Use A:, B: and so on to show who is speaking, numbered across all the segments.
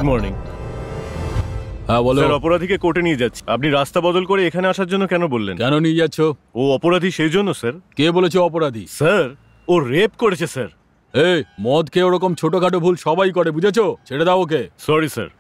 A: Morning.
B: হ্যাঁ বলো।
A: Sir, অপরাধীকে কোর্টে নিয়ে যাচ্ছি। আপনি রাস্তা বদল করে এখানে আসার জন্য কেন বললেন?
B: কেন নিয়ে যাচ্ছ?
A: ও অপরাধী সেই জন্য স্যার।
B: কে বলেছে অপরাধী?
A: স্যার, ও রেপ করেছে স্যার।
B: এই মদ খেয়ে ওরকম ছোটখাটো ভুল সবাই করে, বুঝেছো? ছেড়ে দাও ওকে।
A: Sorry sir.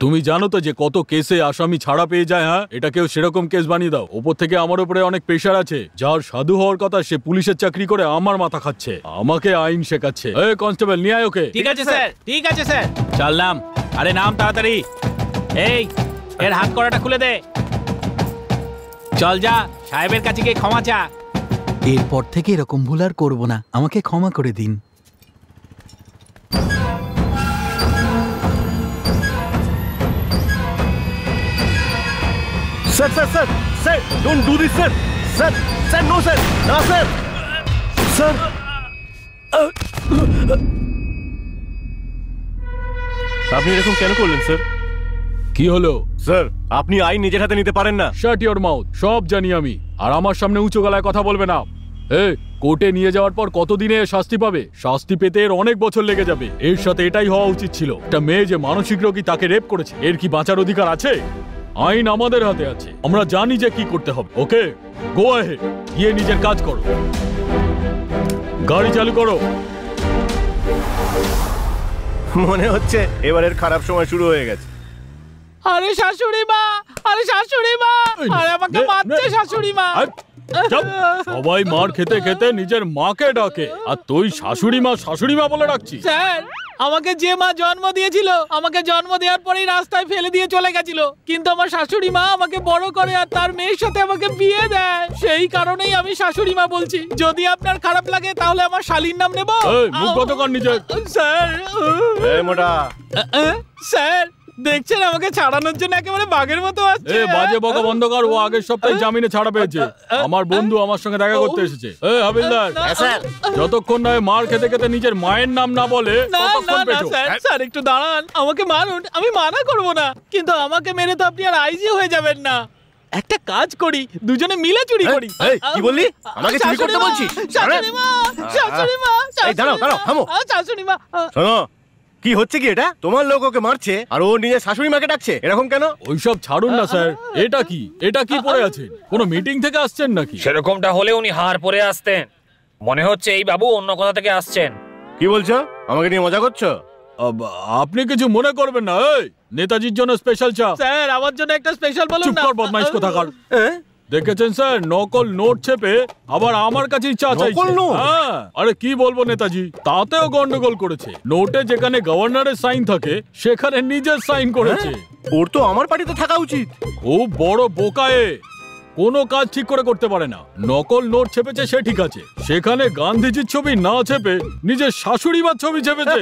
B: তুমি জানো তো যে কত কেসে আসামি ছাড়া পেয়ে যায়। হ্যাঁ, এটা কেউ সেরকম কেস বানিয়ে দাও। ওপর থেকে আমার উপরে অনেক প্রেশার আছে। যার সাধু হওয়ার কথা সে পুলিশের চাকরি করে আমার মাথা খাচ্ছে, আমাকে আইন শেখাচ্ছে। এই কনস্টেবল, নিয়ে আয় ওকে।
C: ঠিক আছে স্যার, ঠিক আছে স্যার। চল নাম। আরে নাম তাড়াতাড়ি। এই এর হাত করাটা খুলে দে। চল যা, সাহেবের কাছে গিয়ে ক্ষমা চা।
D: এরপর থেকে এরকম ভুল আর করবো না, আমাকে ক্ষমা করে দিন।
A: Sir sir sir sir, don't do this sir. Sir sir, no sir, না স্যার। স্যার, আপনি এরকম কেন করলেন স্যার?
B: কি হলো?
A: স্যার, আপনি আইন নিজের হাতে নিতে পারেন না।
B: শাট ইওর মাউথ। সব জানি আমি, আর আমার সামনে উঁচু গলায় কথা বলবে না। কোর্টে নিয়ে যাওয়ার পর কতদিনে শাস্তি পাবে? শাস্তি পেতে এর অনেক বছর লেগে যাবে। এর সাথে এটাই হওয়া উচিত ছিল। একটা মেয়ে যে মানসিক রোগী, তাকে রেপ করেছে, এর কি বাঁচার অধিকার আছে? আইন আমাদের হাতে আছে, আমরা জানি যে কি করতে হবে। ওকে, গো অ্যাহেড, গিয়ে নিজের কাজ করো। গাড়ি চালু করো।
A: মনে হচ্ছে এবারের খারাপ সময় শুরু হয়ে গেছে।
C: আরে শাশুড়ি মা, আরে শাশুড়ি মা, আরে আমাকে মারছে শাশুড়ি মা।
B: সবাই মার খেতে খেতে নিজের মাকে ডাকে, আর তুই শাশুড়ি মা বলে ডাকছিস?
C: স্যার, আমাকে যে মা জন্ম দিয়েছিল, আমাকে জন্ম দেওয়ার পরেই রাস্তায় ফেলে দিয়ে চলে গেছিল। কিন্তু আমার শাশুড়ি মা আমাকে বড় করে আর তার মেয়ের সাথে আমাকে বিয়ে দেয়। সেই কারণেই আমি শাশুড়ি মা বলছি। যদি আপনার খারাপ লাগে তাহলে আমার শালীর নাম নেব।
B: মুখ বন্ধ কর নিজে।
C: স্যার,
A: এই মোটা।
C: স্যার দেখছেন আমাকে ছাড়ানোর জন্য একেবারে বাঘের মতো আসছে।
B: বাজে বকা বন্ধ কর। ও আগের সপ্তাহে জামিনে ছাড়া পেয়েছে। আমার বন্ধু আমার সঙ্গে দেখা করতে এসেছে। হাবিলদার, যতক্ষণ না মার খেতে খেতে নিজের মায়ের নাম না বলে ততক্ষণ পেটো।
C: স্যার একটু দাঁড়ান, আমাকে মারুন, আমি মানা করব না, কিন্তু আমাকে মেরে তো আপনি আর আইজি হয়ে যাবেন না। একটা কাজ করি, দুজনে মিলে চুরি করি।
A: কি বললি? আমাকে চুরি করতে বলছিস?
C: শাশুড়ি মা, শাশুড়ি মা,
A: এই দাঁড়াও দাঁড়াও, থামো।
C: শাশুড়ি মা,
A: শোনো, কি হচ্ছে কি এটা? তোমার লোক ওকে মারছে আর ও নিজের শাশুড়ি মাকে ডাকছে, এরকম কেন?
B: ওইসব ছাড়ুন না স্যার। এটা কি পড়ে আছে? কোনো মিটিং থেকে আসছেন নাকি?
E: সেরকমটা হলে উনি হার পরে আসতেন। মনে হচ্ছে এই বাবু অন্য কোথা থেকে আসছেন।
A: কি বলছো? আমাকে নিয়ে মজা করছো?
B: আপনি কিছু মনে করবেন না। নেতাজির জন্য স্পেশাল চা।
C: স্যার আমার জন্য একটা স্পেশাল বলুন না।
B: চুপ কর বদমাইশ কোথাকার। দেখেছেন স্যার, নকল নোট চেপে আবার আমার কাছেই চা চাইছে। হ্যাঁ, আরে কি বলবো নেতাজি, তাতেও গন্ডগোল করেছে। নোটে যেখানে গভর্নরের সাইন থাকে সেখানে নিজের সাইন করেছে।
A: ওর তো আমার পার্টিতে থাকা উচিত।
B: খুব বড় বোকায়ে, কোনো কাজ ঠিক করে করতে পারে না। নকল নোট ছেপেছে সে ঠিক আছে, সেখানে গান্ধীজির ছবি না ছেপে নিজের শাশুড়ি মার ছবি ছেপেছে।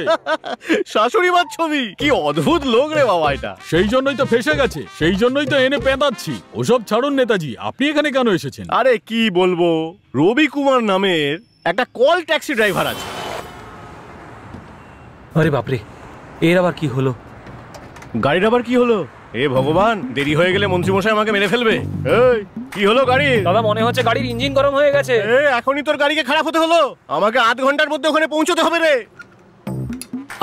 A: শাশুড়ি মার ছবি? কি অদ্ভুত লোক রে বাবা এটা।
B: সেই জন্যই তো ফেসে গেছে, সেই জন্যই তো এনে পেঁদাচ্ছি। ওসব ছাড়ুন নেতাজি, আপনি এখানে কেন এসেছেন?
A: আরে কি বলবো, রবি কুমার নামের একটা কল ট্যাক্সি ড্রাইভার আছে।
E: আরে বাপরে, এর আবার কি হলো?
A: গাড়ির আবার কি হলো? এ ভগবান, দেরি হয়ে গেলে মন্ত্রীমশাই আমাকে মেরে ফেলবে। এই কি হলো গাড়ির?
E: দাদা মনে হচ্ছে গাড়ির ইঞ্জিন গরম হয়ে গেছে।
A: এখনই তোর গাড়িকে খারাপ হতে হলো? আমাকে আধ ঘন্টার মধ্যে ওখানে পৌঁছতে হবে রে।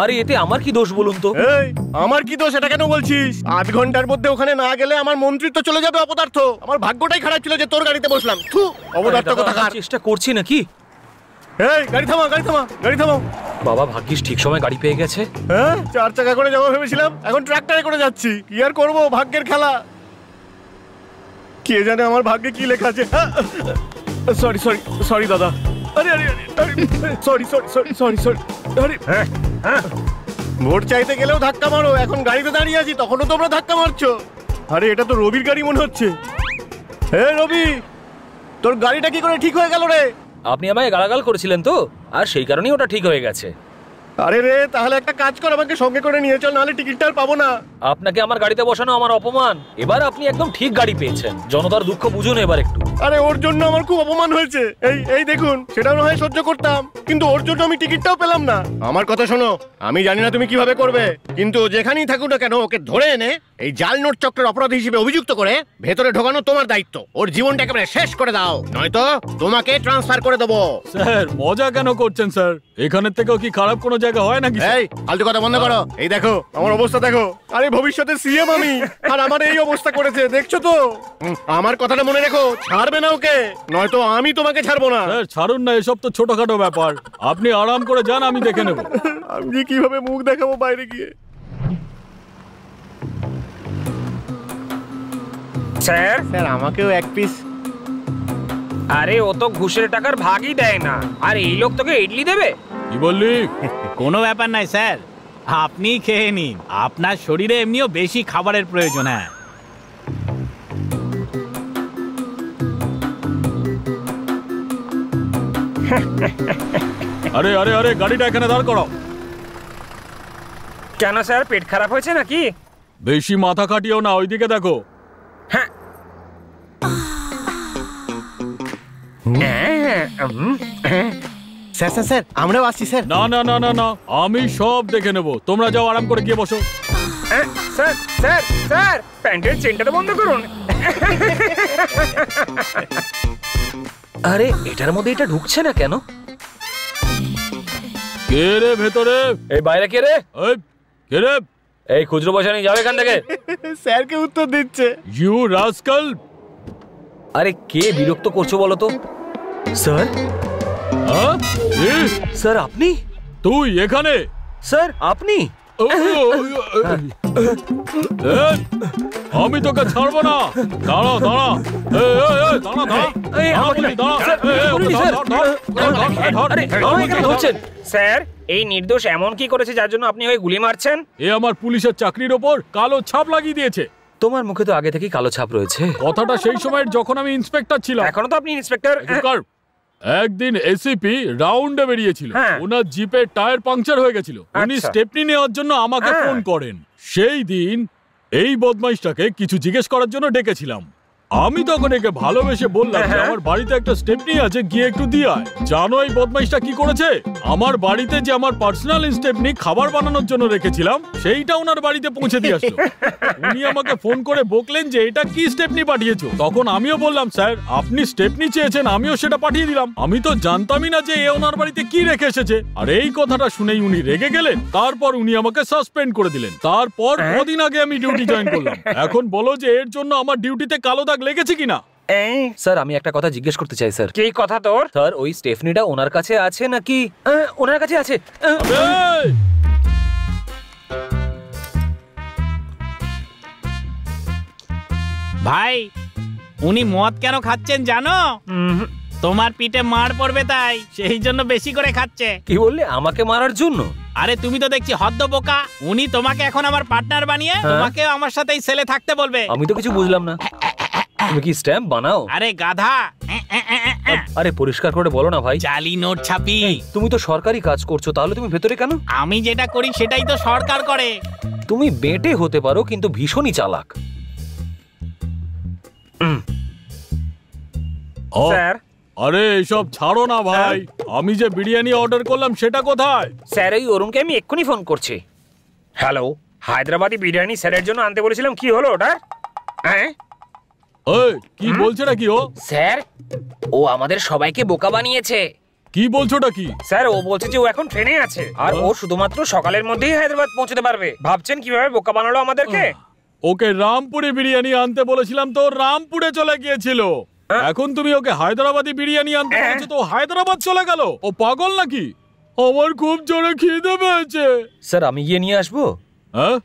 E: আরে এতে আমার কি দোষ বলুন তো?
A: এই আমার কি দোষ এটা কেন বলছিস? আধ ঘন্টার মধ্যে ওখানে না গেলে আমার মন্ত্রিত্ব চলে যাবে অপদার্থ। আমার ভাগ্যটাই খারাপ ছিল যে তোর গাড়িতে বসলাম। থু, অপদার্থ কোথাকার।
E: চেষ্টা করছি নাকি?
A: এই গাড়ি থামাও, গাড়ি থামাও, গাড়ি থামাও।
E: বাবা ভাগ্যিস ঠিক সময় গাড়ি পেয়ে গেছে।
A: হ্যাঁ, 4 চাকা করে যাবো ভেবেছিলাম, এখন ট্রাক্টরে করে যাচ্ছি। কি আর করবো, ভাগ্যের খেলা। কে জানে আমার ভাগ্যে কি লেখা আছে। সরি সরি সরি দাদা। আরে আরে আরে sorry sorry sorry sorry sorry. আরে ভোট চাইতে গেলেও ধাক্কা মারো, এখন গাড়িতে দাঁড়িয়ে আছি তখনও তোমরা ধাক্কা মারছো। আরে এটা তো রবির গাড়ি মনে হচ্ছে। হে রবি, তোর গাড়িটা কি করে ঠিক হয়ে গেল রে?
E: আপনি আমায় গালাগাল করেছিলেন তো, আর সেই কারণেই ওটা ঠিক হয়ে গেছে।
A: আরে রে, তাহলে একটা কাজ কর, আমাকে সঙ্গে করে নিয়ে চল, নাহলে টিকিটটা আর পাবো না।
E: আপনাকে আমার গাড়িতে বসানো আমার অপমান। এবার আপনি একদম ঠিক গাড়ি পেয়েছেন। জনতার দুঃখ বুঝুন এবার একটু।
A: আরে ওর জন্য আমার খুব অপমান হয়েছে। এই এই দেখুন, সেটাও না হয় সহ্য করতাম, কিন্তু ওর জন্য আমি টিকিটটাও পেলাম না। আমার কথা শোনো, আমি জানি না তুমি কিভাবে করবে, কিন্তু যেখানেই থাকুক না কেন ওকে ধরে এনে এই জাল নোট চক্রের অপরাধী হিসেবে অভিযুক্ত করে ভেতরে ঢোকানো তোমার দায়িত্ব। ওর জীবনটা একেবারে শেষ করে দাও, নয়তো তোমাকে ট্রান্সফার করে দেবো।
B: স্যার মজা কেন করছেন স্যার? এখানের থেকেও কি খারাপ কোনো জায়গা হয় নাকি?
A: এই ফালতু কথা বন্ধ করো। এই দেখো আমার অবস্থা দেখো। আরে ভবিষ্যতে সিএম আমি, আর আমার এই অবস্থা করেছে, দেখছো তো? আমার কথাটা মনে রেখো, ছাড়বে না ওকে, নয়তো আমি তোমাকে ছাড়বো না।
B: স্যার ছাড়ুন না, এসব তো ছোটখাটো ব্যাপার, আপনি আরাম করে যান, আমি দেখে নেব।
A: আমি যে কিভাবে মুখ দেখাবো বাইরে গিয়ে।
E: স্যার
A: স্যার আমাকেও এক পিস।
E: আরে ও তো ঘুষের টাকার ভাগই দেয় না, আর এই লোক তোকে ইডলি দেবে?
B: কি বললি?
C: কোনো ব্যাপার নাই স্যার, আপনি খেয়ে নিন, আপনার শরীরে এমনিও বেশি খাবারের প্রয়োজন। হ্যাঁ
B: আরে আরে আরে গাড়িটা এখানে দাঁড় করাও।
E: কেন স্যার, পেট খারাপ হয়েছে নাকি?
B: বেশি মাথা খাটিও না, ওইদিকে দেখো।
E: হ্যাঁ
A: স্যার স্যার স্যার আমরাও আসছি স্যার।
B: না না না না না, আমি সব দেখে নেব, তোমরা যাও আরাম করে গিয়ে বসো।
E: স্যার স্যার স্যার, প্যান্টের চেনটা তো বন্ধ করুন। আরে এটার মধ্যে এটা ঢুকছে না কেন?
B: কে রে ভেতরে?
E: এই বাইরে কে রে?
B: এই কে রে?
E: এই খুচরো পয়সা নিয়ে যাও এখান থেকে।
A: স্যারকে উত্তর দিচ্ছে।
B: You rascal!
E: আরে কে বিরক্ত করছো বলো তো? স্যার
B: হ্যাঁ? এ,
E: স্যার আপনি?
B: তুই এখানে?
E: স্যার আপনি?
B: ও, এ, আমি তোকে ছাড়বো না, দাঁড়া দাঁড়া, এই, এই, এই, দাঁড়া দাঁড়া,
E: এই,
B: দাঁড়া
E: আমাকে
B: বলছি, দাঁড়া,
E: স্যার,
B: এই, এই, ওকে
E: বলিনি,
B: ধর,
E: স্যার।
B: ধর, ধর, ধর, ধর,
E: আরে
B: ধর,
E: আমাকে কেন
B: ধর,
E: ধরছেন? স্যার এই নির্দোষ এমন কি করেছে যার জন্য আপনি ওই গুলি মারছেন?
B: এ আমার পুলিশের চাকরির ওপর কালো ছাপ লাগিয়ে দিয়েছে।
E: তোমার মুখে তো আগে থেকেই কালো ছাপ রয়েছে।
B: কথাটা সেই সময় যখন আমি ইন্সপেক্টর ছিলাম।
E: এখনো তো আপনি ইন্সপেক্টর।
B: চুপ। একদিন এসিপি রাউন্ডে বেরিয়েছিল,
E: হ্যাঁ।
B: ওনার জিপের টায়ার পাংচার হয়ে গেছিল, উনি
E: আচ্ছা।
B: স্টেপনি নেওয়ার জন্য আমাকে
E: হ্যাঁ।
B: ফোন করেন। সেই দিন এই বদমাইশটাকে কিছু জিজ্ঞেস করার জন্য ডেকেছিলাম। আমি তখন একে ভালোবেসে বললাম যে
E: হ্যাঁ।
B: আমার বাড়িতে একটা স্টেপনি আছে, গিয়ে একটু দিয়ে আয়। জানো এই বদমাইশটা কি করেছে? আমার বাড়িতে যে আমার পার্সোনাল স্টেপনি খাবার বানানোর জন্য রেখেছিলাম, সেইটা ওনার বাড়িতে পৌঁছে দিয়ে আসলো। উনি আমাকে ফোন করে বকলেন যে এটা কি স্টেপনি পাঠিয়েছো। তখন আমিও বললাম, স্যার আপনি স্টেপনি চেয়েছেন, আমিও সেটা পাঠিয়ে দিলাম। আমি তো জানতামই না যে এ ওনার বাড়িতে কি রেখে এসেছে। আর এই কথাটা শুনেই উনি রেগে গেলেন। তারপর উনি আমাকে সাসপেন্ড করে দিলেন। তারপর কদিন আগে আমি ডিউটি জয়েন করলাম। এখন বলো যে এর জন্য আমার ডিউটিতে কালো দাগ লেগেছে কিনা?
E: স্যার আমি একটা কথা জিজ্ঞেস করতে চাই স্যার। কি কথা তোর? স্যার ওই স্টেফনিটা ওনার কাছে আছে নাকি? ওনার কাছে আছে।
B: এই!
C: ভাই, উনি মদ কেন খাচ্ছেন জানো? তোমার পিঠে মার পড়বে তাই, সেই জন্য বেশি করে খাচ্ছে।
E: কি বললে? আমাকে মারার জন্য?
C: আরে তুমি তো দেখছি হদ্দ বোকা। উনি তোমাকে এখন আমার পার্টনার বানিয়ে তোমাকে আমার সাথেই সেলে থাকতে বলবে।
E: আমি তো কিছু বুঝলাম না। তুমি কি স্ট্যাম্প বানাও?
C: আরে গাধা,
E: আরে পরিষ্কার করে বলো না ভাই।
C: জালি নোট ছাপি।
E: তুমি তো সরকারি কাজ করছো, তাহলে তুমি ভেতরে কেন?
C: আমি যেটা করি সেটাই তো সরকার করে।
E: তুমি বেটে হতে পারো কিন্তু ভীষণই চালাক।
B: ও,
E: স্যার
B: আরে এইসব ছাড়ো না ভাই, আমি যে বিরিয়ানি অর্ডার করলাম সেটা কোথায়?
E: স্যার এই অরুণকে আমি এক্ষুনি ফোন করছি। হ্যালো, হায়দ্রাবাদি বিরিয়ানি স্যারের জন্য আনতে বলেছিলাম, কি হলো ওটা? হ্যাঁ
B: এই কি বলছে নাকি ও?
E: স্যার ও আমাদের সবাইকে বোকা বানিয়েছে।
B: কি বলছোটা কি?
E: স্যার ও বলছে যে ও এখন ট্রেনে আছে, আর ও শুধুমাত্র সকালের মধ্যেই হায়দ্রাবাদ পৌঁছতে পারবে। ভাবছেন কিভাবে বোকা বানালো আমাদেরকে?
B: ওকে রামপুরে বিরিয়ানি আনতে বলেছিলাম তো রামপুরে চলে গিয়েছিল। এখন তুমি ওকে হায়দ্রাবাদি বিরিয়ানি আনতে বলছো তো হায়দ্রাবাদ চলে গেল। ও পাগল নাকি? আমার খুব জোরে খিদে পেয়েছে।
E: স্যার আমি গিয়ে নিয়ে আসবো?
B: হ্যাঁ,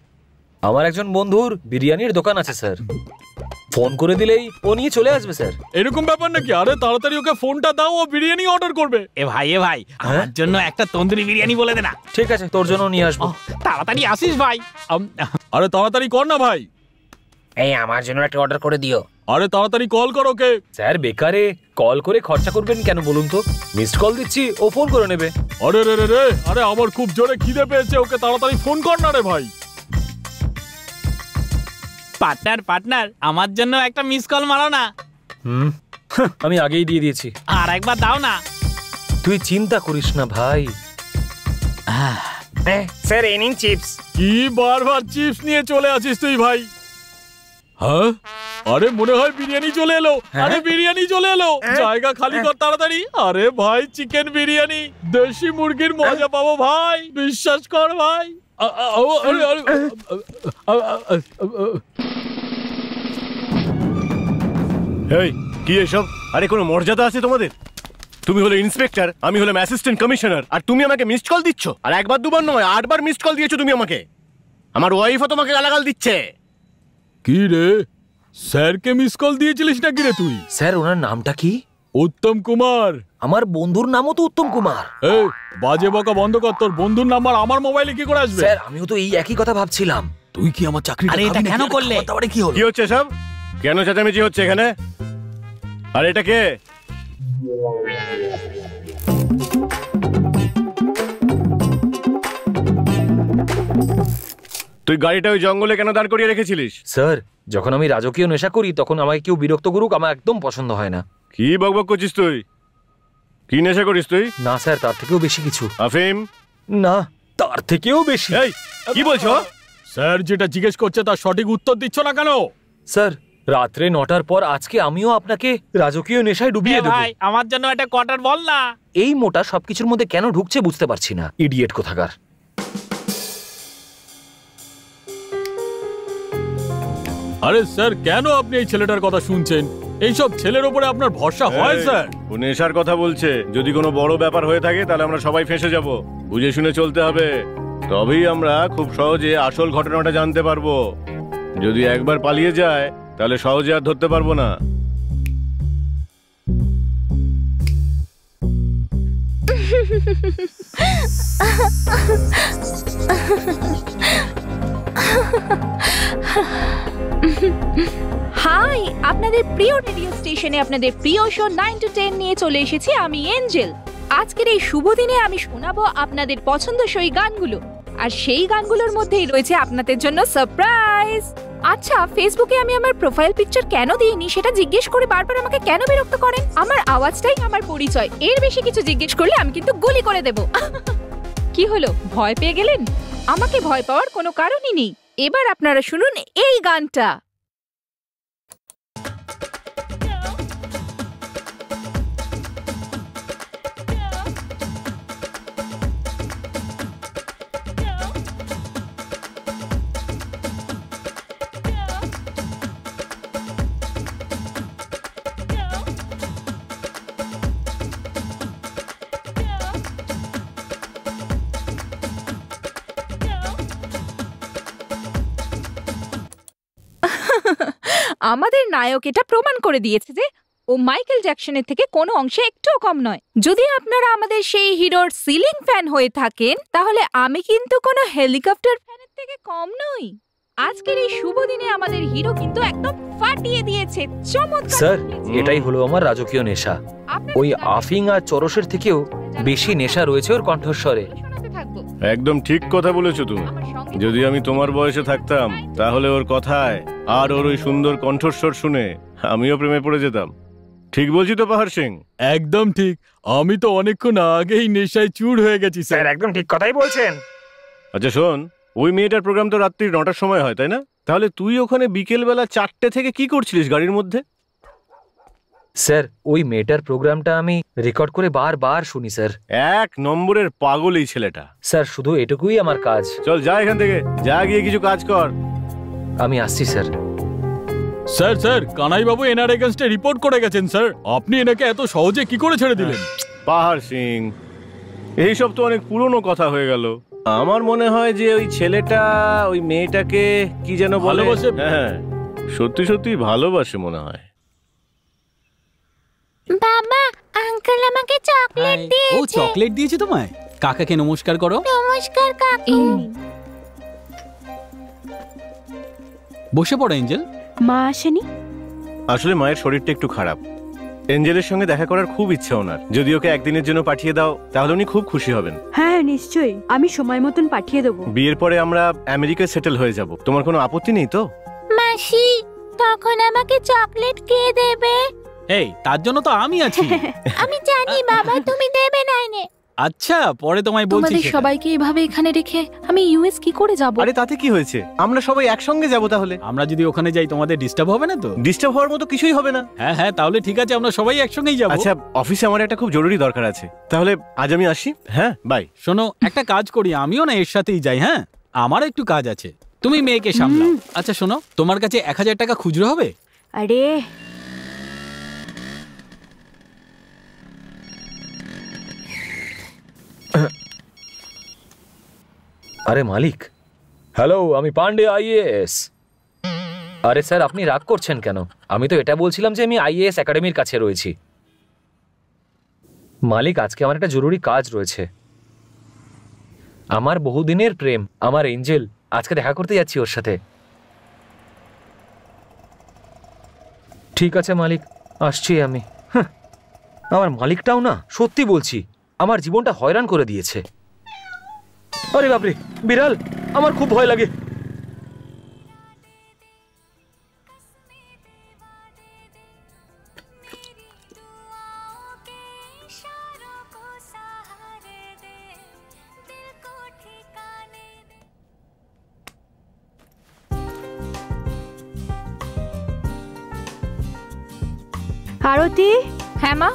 E: আমার একজন বন্ধুর বিরিয়ানির দোকান আছে স্যার, ফোন করে দিলেই ও নিয়ে চলে আসবে স্যার।
B: এরকম ব্যাপার নাকি? আরে তাড়াতাড়ি ওকে ফোনটা দাও, ও বিরিয়ানি অর্ডার করবে।
C: এ ভাই আমার জন্য একটা তন্দুরি বিরিয়ানি বলে দে না।
E: ঠিক আছে, তোর জন্য নিয়ে আসবো।
C: তাড়াতাড়ি আসিস ভাই।
B: আরে তাড়াতাড়ি কর না ভাই।
E: এই আমার জন্য একটা অর্ডার করে দিও।
B: আরে তাড়াতাড়ি কল কর ওকে।
E: স্যার বেকারে কল করে খরচা করবেন কেন বলুন তো? মিসড কল দিচ্ছি, ও ফোন করে নেবে।
B: আরে রে রে রে, আরে আমার খুব জোরে খিদে পেয়েছে, ওকে তাড়াতাড়ি ফোন কর না রে ভাই।
C: পার্টনার আমার জন্য একটা মিস কল মারো না।
E: আমি আগেই দিয়ে দিয়েছি।
C: আর একবার দাও না।
E: তুই চিন্তা করিস না ভাই। স্যার এই নিন চিপস।
B: কি বারবার চিপস নিয়ে চলে আসিস তুই ভাই? হ্যাঁ, আরে মনে হয় বিরিয়ানি চলে এলো। আরে বিরিয়ানি চলে এলো, জায়গা খালি কর তাড়াতাড়ি। আরে ভাই চিকেন বিরিয়ানি, দেশি মুরগির মজা পাবো ভাই, বিশ্বাস কর ভাই।
A: এই কি এসব? আরে কোনো মর্যাদা আছে তোমাদের? তুমি হলো ইন্সপেক্টর, আমি হলাম অ্যাসিস্ট্যান্ট কমিশনার, আর তুমি আমাকে মিসড কল দিচ্ছ? আর একবার দুবার নয়, 8 বার মিসড কল দিয়েছো তুমি আমাকে। আমার ওয়াইফও তোমাকে গালাগাল দিচ্ছে।
B: কি রে, স্যারকে মিস কল দিয়েছিলিস নাকি রে তুই?
E: স্যার ওনার নামটা কি?
B: উত্তম কুমার।
E: আমার বন্ধুর নামও তো উত্তম কুমার।
B: এই বাজে বকা বন্ধ কর, তোর বন্ধুর নাম্বার আমার মোবাইলে কি করে আসবে?
E: স্যার আমিও তো এই একই কথা ভাবছিলাম।
D: তুই কি আমার চাকরিটা
C: আরে এটা কেন করলে?
D: কি হলো?
A: কি হচ্ছে সব? কেন চেঁচামেচি হচ্ছে এখানে? আর এটা কে? তুই গাড়িটা ওই জঙ্গলে কেন দাঁড় করিয়ে রেখেছিলিস?
E: স্যার যখন আমি রাজকীয় নেশা করি তখন আমাকে কেউ বিরক্ত করুক, আমার একদম পছন্দ হয় না।
A: কি বকবক করছিস তুই? কি নেশা করিস তুই?
E: না স্যার, তার থেকেও বেশি কিছু।
A: আফিম?
E: না, তার থেকেও বেশি।
A: এই কি বলছো?
B: স্যার যেটা জিজ্ঞেস করছে তার সঠিক উত্তর দিচ্ছ না কেন?
E: স্যার রাত্রে 9টার পর আজকে আমিও আপনাকে রাজকীয় নেশায় ডুবিয়ে দেব।
C: ভাই আমার জন্য একটা কোয়ার্টার বল না।
E: এই মোটা সবকিছুর মধ্যে কেন ঢুকছে বুঝতে পারছি না, ইডিয়েট কোথাকার।
B: আরে স্যার কেন আপনি এই ছেলেটার কথা শুনছেন? এইসব ছেলের উপরে আপনার ভরসা হয় স্যার?
A: ও নেশার কথা বলছে। যদি কোনো বড় ব্যাপার হয়ে থাকে তাহলে আমরা সবাই ফেঁসে যাব। বুঝে শুনে চলতে হবে, তবেই আমরা খুব সহজে আসল ঘটনাটা জানতে পারবো। যদি একবার পালিয়ে যায় তাহলে সহজে আর ধরতে পারবো না।
F: হাই, আপনাদের প্রিয় রেডিও স্টেশনে আপনাদের প্রিয় শো 9 to 10 নিয়ে চলে এসেছি আমি এঞ্জেল। আজকের এই শুভ দিনে আমি শোনাবো আপনাদের পছন্দসই গানগুলো, আর সেই গানগুলোর মধ্যেই রয়েছে আপনাদের জন্য সারপ্রাইজ। আচ্ছা, ফেসবুকে আমি আমার প্রোফাইল পিকচার কেন দিইনি সেটা জিজ্ঞেস করে বারবার আমাকে কেন বিরক্ত করেন? আমার আওয়াজটাই আমার পরিচয়, এর বেশি কিছু জিজ্ঞেস করলে আমি কিন্তু গুলি করে দেব। কি হলো, ভয় পেয়ে গেলেন? আমাকে ভয় পাওয়ার কোনো কারণই নেই। এবার আপনারা শুনুন এই গানটা। আমাদের নায়ক এটা প্রমাণ করে দিয়েছে যে ও মাইকেল জ্যাকসনের থেকে কোনো অংশে একটুও কম নয়। যদি আপনারা আমাদের সেই হিরোর সিলিং ফ্যান হয়ে থাকেন তাহলে আমি কিন্তু কোনো হেলিকপ্টার ফ্যানের থেকে কম নই। আজকের এই শুভ দিনে আমাদের হিরো কিন্তু একদম ফাটিয়ে দিয়েছে, চমৎকার।
E: স্যার এটাই হলো আমার রাজকীয় নেশা। ওই আফিং আর চরসের থেকেও বেশি নেশা রয়েছে ওর কণ্ঠস্বরে।
A: একদম ঠিক কথা বলেছো তুমি। যদি আমি তোমার বয়সে থাকতাম তাহলে ওর কথায় আর ওর ওই সুন্দর কণ্ঠস্বর শুনে আমিও প্রেমে পড়ে যেতাম। ঠিক বলছি তো পাহাড় সিং?
B: একদম ঠিক। আমি তো অনেকক্ষণ আগেই নেশায় চুর হয়ে গেছি স্যার।
E: একদম ঠিক কথাই বলছেন।
A: আচ্ছা শোন, ওই মেয়েটার প্রোগ্রাম তো রাত্রি 9টার সময় হয়, তাই না? তাহলে তুই ওখানে বিকেল বেলা 4টে থেকে কি করছিলিস গাড়ির মধ্যে?
E: স্যার ওই মেয়েটার প্রোগ্রামটা আমি রেকর্ড করে বারবার শুনি স্যার।
A: 1 নম্বরের পাগল এই ছেলেটা।
E: স্যার শুধু এটুকুই আমার কাজ।
A: চল যা এখান থেকে, যা গিয়ে কিছু কাজ কর।
E: আমি আসছি স্যার।
B: স্যার স্যার কানাই বাবু এনার এগেইনস্টে রিপোর্ট করে গেছেন স্যার। আপনি এনাকে এত সহজে কি করে ছেড়ে দিলেন?
A: পাহাড় সিং, এইসব তো অনেক পুরনো কথা হয়ে গেল। আমার মনে হয় যে ওই ছেলেটা ওই মেয়েটাকে কি যেন ভালোবাসে। হ্যাঁ সত্যি সত্যি ভালোবাসে মনে হয়।
F: বাবা, আঙ্কেল আমাকে চকলেট দিয়েছে।
D: ও চকলেট দিয়েছে তোমায়? কাকাকে নমস্কার করো।
F: নমস্কার কাকু।
D: বসে পড়ো এঞ্জেল।
F: মা আসেনি?
A: আসলে মায়ের শরীরটা একটু খারাপ। এঞ্জেলের সঙ্গে দেখা করার খুব ইচ্ছে ওনার। যদি ওকে একদিনের জন্য পাঠিয়ে দাও তাহলে উনি খুব খুশি হবেন।
G: হ্যাঁ নিশ্চয়ই, আমি সময় মতন পাঠিয়ে দেবো।
A: বিয়ের পরে আমরা আমেরিকায় সেটেল হয়ে যাব। তোমার কোনো আপত্তি নেই তো?
F: মাসি, তখন আমাকে চকলেট কে দেবে?
C: এই তার জন্য তো আমি আছি।
F: আমি জানি বাবা তুমি দেবে না এনে।
C: আচ্ছা পরে তোমায় বলছি।
F: তোমাদের
C: সেটা।
F: সবাইকে এভাবে এখানে রেখে আমি ইউএস কি করে যাব?
A: আরে তাতে কি হয়েছে, আমরা সবাই একসঙ্গে যাব তাহলে।
C: আমরা যদি ওখানে যাই তোমাদের ডিস্টার্ব হবে না তো?
A: ডিস্টার্ব হওয়ার মতো কিছুই হবে না।
C: হ্যাঁ হ্যাঁ তাহলে ঠিক আছে, আমরা সবাই একসঙ্গেই যাব।
A: আচ্ছা অফিসে আমার একটা খুব জরুরি দরকার আছে, তাহলে আজ আমি আসি। হ্যাঁ বাই।
C: শোনো একটা কাজ করি, আমিও না এর সাথেই যাই। হ্যাঁ আমার একটু কাজ আছে, তুমি মেয়েকে সামলাও। আচ্ছা শোনো, তোমার কাছে 1000 টাকা খুচরো হবে?
G: আরে
H: আরে মালিক। হ্যালো, আমি পান্ডে আইএএস। আরে স্যার আপনি রাগ করছেন কেন? আমি তো এটা বলছিলাম যে আমি আইএএস একাডেমির কাছে রয়েছি। মালিক আজকে আমার একটা জরুরি কাজ রয়েছে। আমার বহুদিনের প্রেম আমার এঞ্জেল, আজকে দেখা করতে যাচ্ছি ওর সাথে। ঠিক আছে মালিক, আসছি আমি। আমার মালিকটাও না, সত্যি বলছি, আমার জীবনটা হয়রান করে দিয়েছে। আরে বাপরে, বিড়াল, আমার খুব ভয় লাগে।
G: আরতি,
F: হ্যাঁ মা।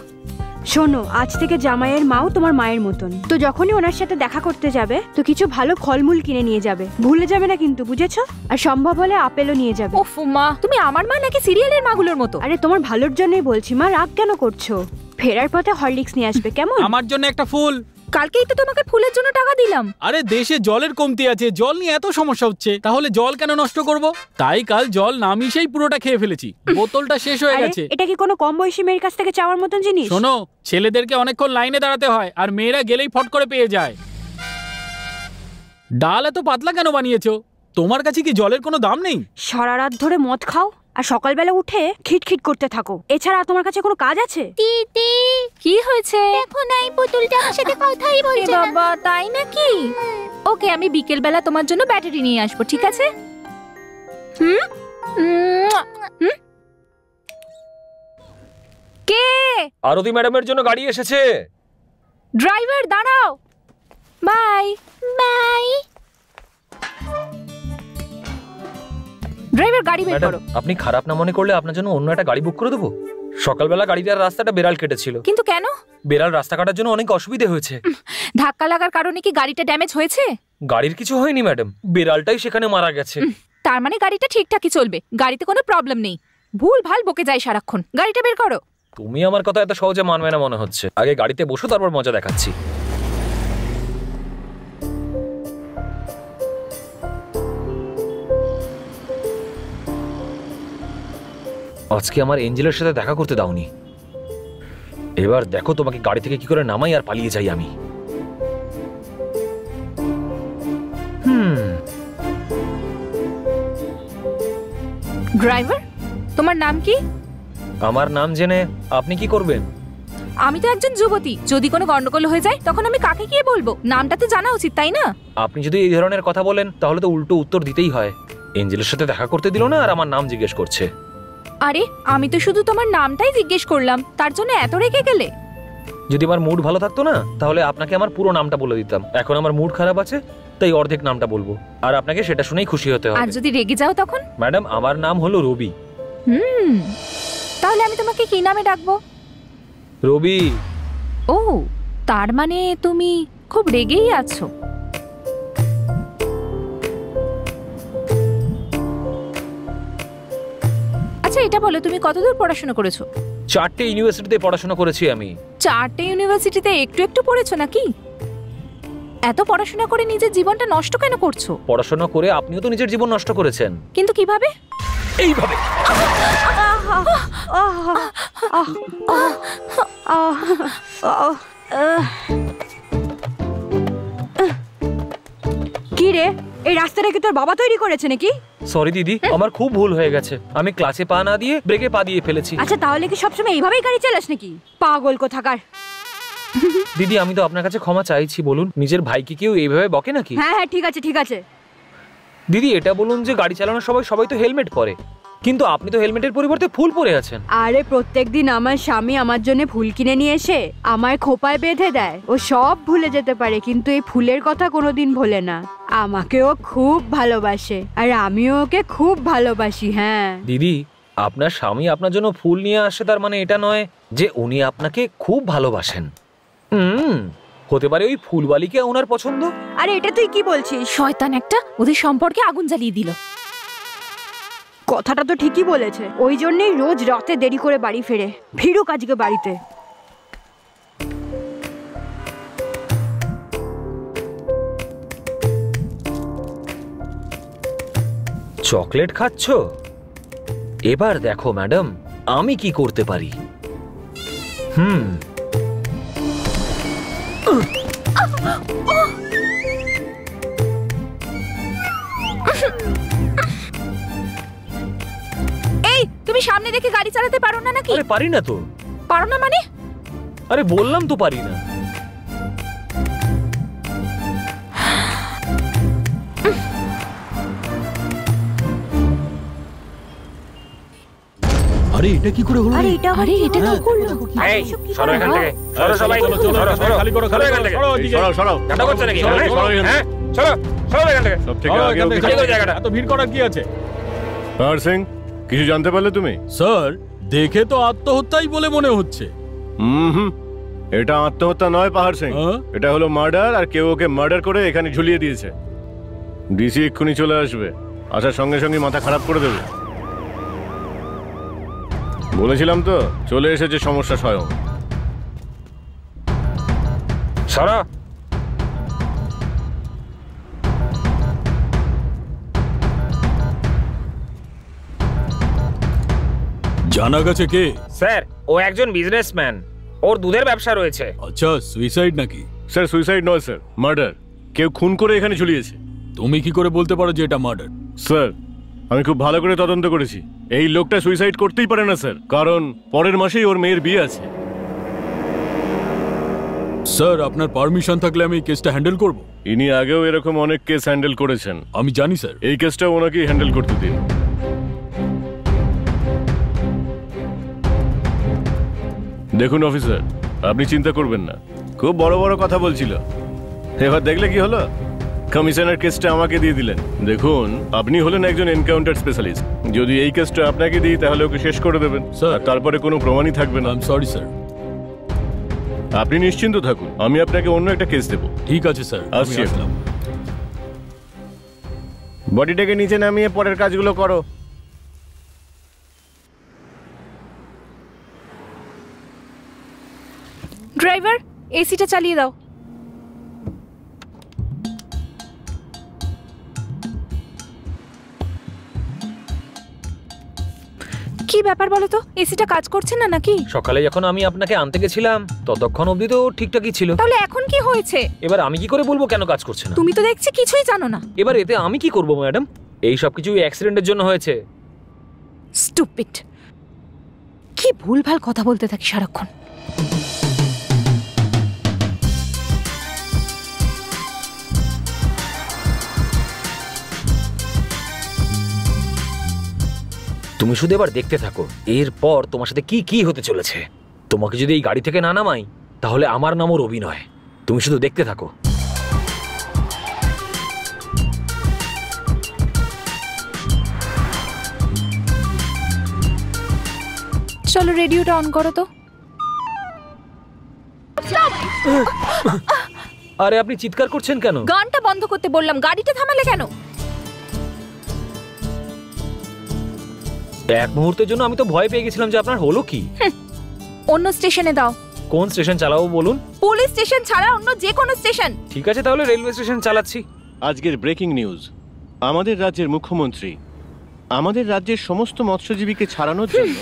G: শোনো, আজ থেকে জামাইয়ের মাও তোমার মায়ের মতন। তো যখনই ওনার সাথে দেখা করতে যাবে তো কিছু ভালো ফলমূল কিনে নিয়ে যাবে, ভুলে যাবে না কিন্তু, বুঝেছো? আর সম্ভব হলে আপেলও নিয়ে যাবে।
F: ওফ মা, তুমি আমার মা নাকি সিরিয়ালের মাগুলোর মতো?
G: আরে তোমার ভালোর জন্যই বলছি মা, রাগ কেন করছো? ফেরার পথে হরলিক্স নিয়ে আসবে, কেমন?
C: আমার জন্য একটা ফুল।
F: কালকেই তো তোমাকে ফুলের জন্য টাকা দিলাম।
C: আরে দেশে জলের কমতি আছে, জল নিয়ে এত সমস্যা হচ্ছে, তাহলে জল কেন নষ্ট করব? তাই কাল জল না মিশেই পুরোটা খেয়ে ফেলেছি, বোতলটা শেষ হয়ে
G: আরে,
C: গেছে।
G: এটা কি কোনো কম বয়সী মেয়ের কাছ থেকে চাওয়ার মতন জিনিস?
C: শোনো, ছেলেদেরকে অনেকক্ষণ লাইনে দাঁড়াতে হয় আর মেয়েরা গেলেই ফট করে পেয়ে যায়। ডাল এত পাতলা কেন বানিয়েছো? তোমার কাছে কি জলের কোনো দাম নেই?
G: সারা রাত ধরে মদ খাও আর সকালবেলা উঠে খিটখিট করতে থাকো, এছাড়া তোমার কাছে কোনো কাজ আছে?
F: দিদি কি হয়েছে? দেখো না এই পুতুলটা আমার সাথে কথাই বলছে না। বাবা তাই নাকি? ওকে, আমি বিকেল বেলা তোমার জন্য ব্যাটারি নিয়ে আসবো, ঠিক আছে? কে?
H: আরতি ম্যাডামের জন্য গাড়ি এসেছে।
F: ড্রাইভার দাঁড়াও। Bye bye. ড্রাইভার গাড়ি বের
H: ম্যাডাম
F: করো।
H: আপনি খারাপ না মনে করলে আপনার জন্য অন্য একটা গাড়ি বুক করে দেবো। সকালবেলা গাড়িটার রাস্তাটা বেড়াল কেটেছিল।
F: কিন্তু কেন?
H: বেড়াল রাস্তা কাটার জন্য অনেক অসুবিধা হয়েছে।
F: ধাক্কা লাগার কারণে কি গাড়িটা ড্যামেজ হয়েছে?
H: গাড়ির কিছু হয়নি ম্যাডাম, বেড়ালটাই সেখানে মারা গেছে।
F: তার মানে গাড়িটা ঠিকঠাকই চলবে, গাড়িতে কোনো প্রবলেম নেই। ভুল ভাল বকে যায় সারাক্ষণ। গাড়িটা বের করো।
H: তুমি আমার কথা এত সহজে মানবে না মনে হচ্ছে। আগে গাড়িতে বসো, তারপর মজা দেখাচ্ছি। আজকে আমার এঞ্জেলের সাথে দেখা করতে দাওনি, এবার দেখো তোমাকে গাড়ি থেকে কি করে নামাই আর পালিয়ে যাই আমি।
F: ড্রাইভার, তোমার নাম কি?
H: আমার নাম জেনে আপনি কি করবেন?
F: আমি তো একজন যুবতী, যদি কোনো গন্ডগোল হয়ে যায় তখন আমি কাকে গিয়ে বলবো? নামটা তো জানা উচিত, তাই না?
H: আপনি যদি এই ধরনের কথা বলেন তাহলে তো উল্টো উত্তর দিতেই হয়। এঞ্জেলের সাথে দেখা করতে দিল না আর আমার নাম জিজ্ঞেস করছে।
F: আরে আমি তো শুধু তোমার নামটাই জিজ্ঞেস করলাম, তার জন্য এত রেগে গেলে?
H: যদি আমার মুড ভালো থাকতো না তাহলে আপনাকে আমার পুরো নামটা বলে দিতাম। এখন আমার মুড খারাপ আছে তাই অর্ধেক নামটা বলবো, আর আপনাকে সেটা শুনেই খুশি হতে হবে।
F: আর যদি রেগে যাও তখন?
H: ম্যাডাম আমার নাম হলো রবি।
F: তাহলে আমি তোমাকে কি নামে ডাকবো?
H: রবি।
F: ও, তার মানে তুমি খুব রেগেই আছো। আচ্ছা এটা বলো, তুমি কতদূর পড়াশোনা করেছো?
H: 4টে ইউনিভার্সিটিতে পড়াশোনা করেছি আমি।
F: 4টে ইউনিভার্সিটিতে একটু একটু পড়েছো নাকি? এত পড়াশোনা করে নিজের জীবনটা নষ্ট কেন করছো?
H: পড়াশোনা করে আপনিও তো নিজের জীবন নষ্ট করেছেন।
F: কিন্তু কিভাবে?
H: এইভাবে।
G: কি রে, এই রাস্তাটা কি তোর বাবা তৈরি করেছে নাকি?
H: সরি দিদি, আমার খুব ভুল হয়ে গেছে। আমি ক্লাসে পা না দিয়ে ব্রেকে পা দিয়ে ফেলেছি।
G: আচ্ছা তাহলে কি সবসময় এইভাবেই গাড়ি চালাস নাকি? পাগল কোথাকার।
H: দিদি আমি তো আপনার কাছে ক্ষমা চাইছি। বলুন, নিজের ভাইকে কেউ এইভাবে বকে নাকি?
G: হ্যাঁ হ্যাঁ ঠিক আছে ঠিক আছে।
H: দিদি এটা বলুন যে গাড়ি চালানোর সবাই তো হেলমেট পরে, কিন্তু আপনি তো হেলমেটের পরিবর্তে ফুল পরে আছেন।
G: আরে প্রত্যেকদিন আমার স্বামী আমার জন্য ফুল কিনে নিয়ে এসে আমায় খোপায় বেঁধে দেয়। ও সব ভুলে যেতে পারে কিন্তু এই ফুলের কথা কোনোদিন ভোলে না। আমাকে ও খুব ভালোবাসে আর আমিও ওকে খুব ভালোবাসি। হ্যাঁ
H: দিদি, আপনার স্বামী আপনার জন্য ফুল নিয়ে আসে তার মানে এটা নয় যে উনি আপনাকে খুব ভালোবাসেন। হতে পারে ওই ফুলবালিকে ওনার পছন্দ।
G: আরে এটা তুই কি বলছিস?
F: শয়তান একটা, ওদের সম্পর্কে আগুন জ্বালিয়ে দিল।
G: কথাটা তো ঠিকই বলেছে। ওই জন্যই রোজ রাতে দেরি করে বাড়ি ফেরে। ফিরুক আজকে বাড়িতে।
H: চকলেট খাচ্ছ? এবার দেখো ম্যাডাম আমি কি করতে পারি।
F: এই তুমি সামনে দেখে গাড়ি চালাতে পারো না নাকি?
H: আরে পারি না তো।
F: পারো না মানে?
H: আরে বললাম তো পারি না।
B: আরে এটা কি করে হলো?
G: আরে এটা কি করলো?
E: এই সরো এখান থেকে, সরো সবাই,
B: চলো, চলো,
E: সরো, সরো।
B: খালি করো, খালি
E: সরো এখান
B: করো,
E: থেকে।
B: সরো ওইদিকে।
A: সরাও সরাও
E: ঠান্ডা করছে নাকি?
A: সরো,
E: হ্যাঁ?
A: সরো এখান
E: হ্যাঁ? সরো, সরো এখান থেকে।
A: সব থেকে
B: চলো,
A: আগে
B: এখান থেকে,
E: খালি করে জায়গাটা।
B: এত ভিড় করার কি আছে?
A: পাহাড় সিং, কিছু জানতে পারলে তুমি?
B: স্যার, দেখে তো আত্মহত্যাই বলে মনে হচ্ছে।
A: হুম, এটা আত্মহত্যা নয় পাহাড় সিং,
B: হ্যাঁ?
A: এটা হলো মার্ডার। আর কেউ ওকে মার্ডার করে এখানে ঝুলিয়ে দিয়েছে। ডিসি এক্ষুনি চলে আসবে, আসার সঙ্গে সঙ্গে মাথা খারাপ করে দেবে। বলেছিলাম তো, চলে এসেছে সমস্যা স্বয়ং।
E: সরো।
B: জানা গেছে কে?
E: স্যার, ও একজন বিজনেসম্যান, ওর দুধের ব্যবসা রয়েছে।
B: আচ্ছা, সুইসাইড নাকি?
A: স্যার সুইসাইড নয় স্যার, মার্ডার। কেউ খুন করে এখানে ঝুলিয়েছে।
B: তুমি কি করে বলতে পারো যে এটা মার্ডার?
A: স্যার, আমি খুব ভালো করে তদন্ত করেছি। এই লোকটা সুইসাইড করতেই পারে না স্যার, কারণ পরের মাসেই ওর মেয়ের বিয়ে আছে।
B: স্যার, আপনার পারমিশন থাকলে আমি এই কেসটা হ্যান্ডেল করব।
A: ইনি আগেও এরকম অনেক কেস হ্যান্ডেল করেছেন।
B: আমি জানি স্যার।
A: এই কেসটা ওনাকেই হ্যান্ডেল করতে দিন। দেখুন অফিসার, আপনি চিন্তা করবেন না, খুব বড় বড় কথা বলছিল, এবার দেখলে কি হলো? কমিশনার কেসটা আমাকে দিয়ে দিলেন। দেখুন, আপনি হলেন একজন এনকাউন্টার স্পেশালিস্ট। যদি এই কেসটা আপনাকে দিই তাহলে ওকে শেষ করে দেবেন
B: স্যার।
A: আর তারপরে কোনো প্রমাণই থাকবে না।
B: I am sorry sir.
A: আপনি নিশ্চিন্ত থাকুন, আমি আপনাকে অন্য একটা কেস দেবো।
B: ঠিক আছে স্যার, আমি
A: আসছি।
B: আসলাম।
A: বডিটাকে নিচে নামিয়ে পরের কাজগুলো করো।
F: ড্রাইভার, এসিটা চালিয়ে দাও। কি ব্যাপার বলো তো, এসিটা কাজ করছে না নাকি?
H: সকালে যখন আমি আপনাকে আনতে গেছিলাম ততক্ষণ অবধি তো ঠিকঠাকই ছিল।
F: তাহলে এখন কি হয়েছে?
H: এবার আমি কি করে বলবো কেন কাজ করছে না?
F: তুমি তো দেখছি কিছুই জানো না।
H: এবার এতে আমি কি করব ম্যাডাম? এই সব কিছু অ্যাক্সিডেন্টের জন্য হয়েছে।
F: স্টুপিড, কি ভুলভাল কথা বলতে থাকি সারাক্ষণ।
H: তুমি শুধু এবার দেখতে থাকো, এরপর তোমার সাথে কি কি হতে চলেছে। তোমাকে যদি এই গাড়ি থেকে না নামাই তাহলে আমার নামও রবি নয়। তুমি শুধু দেখতে থাকো।
F: চলো রেডিওটা অন করো তো।
H: আরে আপনি চিৎকার করছেন কেন?
F: গানটা বন্ধ করতে বললাম, গাড়িটা থামালে কেন?
H: এক মুহূর্তের জন্য আমি তো ভয় পেয়ে গেছিলাম যে আপনার হলো কি।
F: অন্য স্টেশনে দাও।
H: কোন স্টেশন চালাবো বলুন?
F: পুলিশ স্টেশন ছাড়া অন্য যে কোনো স্টেশন।
H: ঠিক আছে, তাহলে রেলওয়ে স্টেশন চালাচ্ছি।
A: আজকের ব্রেকিং নিউজ, আমাদের রাজ্যের মুখ্যমন্ত্রী আমাদের রাজ্যের সমস্ত মৎস্যজীবীকে ছাড়ানোর জন্য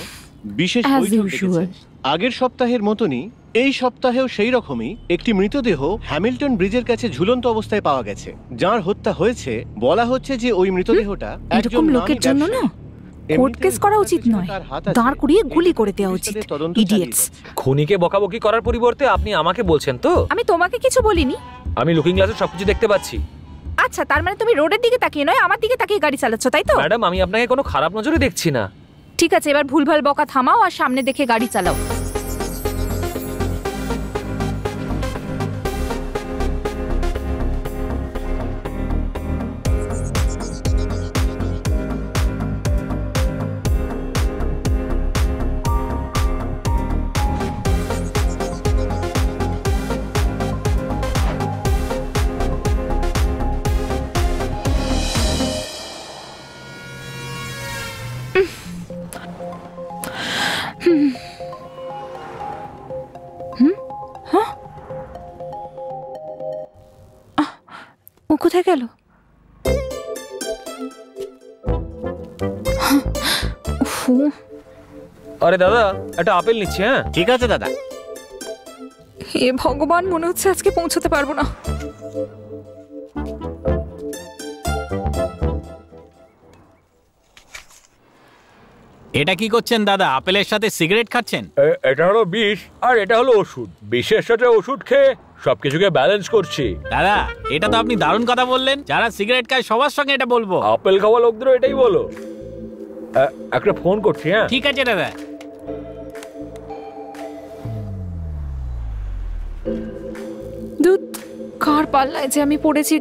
A: বিশেষ
F: As
A: বৈঠক
F: usual.
A: ডেকেছেন। আগের সপ্তাহের মতনই এই সপ্তাহেও সেই রকমই একটি মৃতদেহ হ্যামিল্টন ব্রিজের কাছে ঝুলন্ত অবস্থায় পাওয়া গেছে। যার হত্যা হয়েছে, বলা হচ্ছে যে ওই মৃতদেহটা
F: এরকম লোকের জন্য না কোর্ট কেস করা উচিত নয়, দাঁড় করিয়ে গুলি করে দেওয়া উচিত। ইডিয়েটস।
H: খুনিকে বকাবকি করার পরিবর্তে আপনি আমাকে বলছেন তো?
F: আমি তোমাকে কিছু বলিনি।
H: আমি লুকিং গ্লাসে সবকিছু দেখতে পাচ্ছি।
F: আচ্ছা, তার মানে তুমি রোডের দিকে তাকিয়ে নয় আমার দিকে তাকিয়ে গাড়ি চালাচ্ছ, তাই তো?
H: ম্যাডাম, আমি আপনাকে কোনো খারাপ নজরে দেখছি না।
F: ঠিক আছে, এবার ভুলভাল বকা থামাও আর সামনে দেখে গাড়ি চালাও। ও কোথায় গেল?
H: আরে দাদা, একটা আপেল নিচ্ছি। হ্যাঁ
A: ঠিক আছে দাদা।
F: হে ভগবান, মনে হচ্ছে আজকে পৌঁছতে পারবো না।
C: এটা কি করছেন দাদা? আপেলের সাথে সিগারেট খাচ্ছেন?
B: এটা হলো বিষ আর এটা হলো ওষুধ। বিষের সাথে ওষুধ খেয়ে সবকিছুকে ব্যালেন্স করছি।
C: দাদা, এটা তো আপনি দারুণ কথা বললেন। যারা সিগারেট খায় সবার সঙ্গে এটা বলবো।
B: আপেল খাওয়া লোকদেরও এটাই বলো। একটা ফোন করছি। হ্যাঁ
C: ঠিক আছে দাদা।
F: দুধ কার পাল্লায় যে আমি পড়েছি।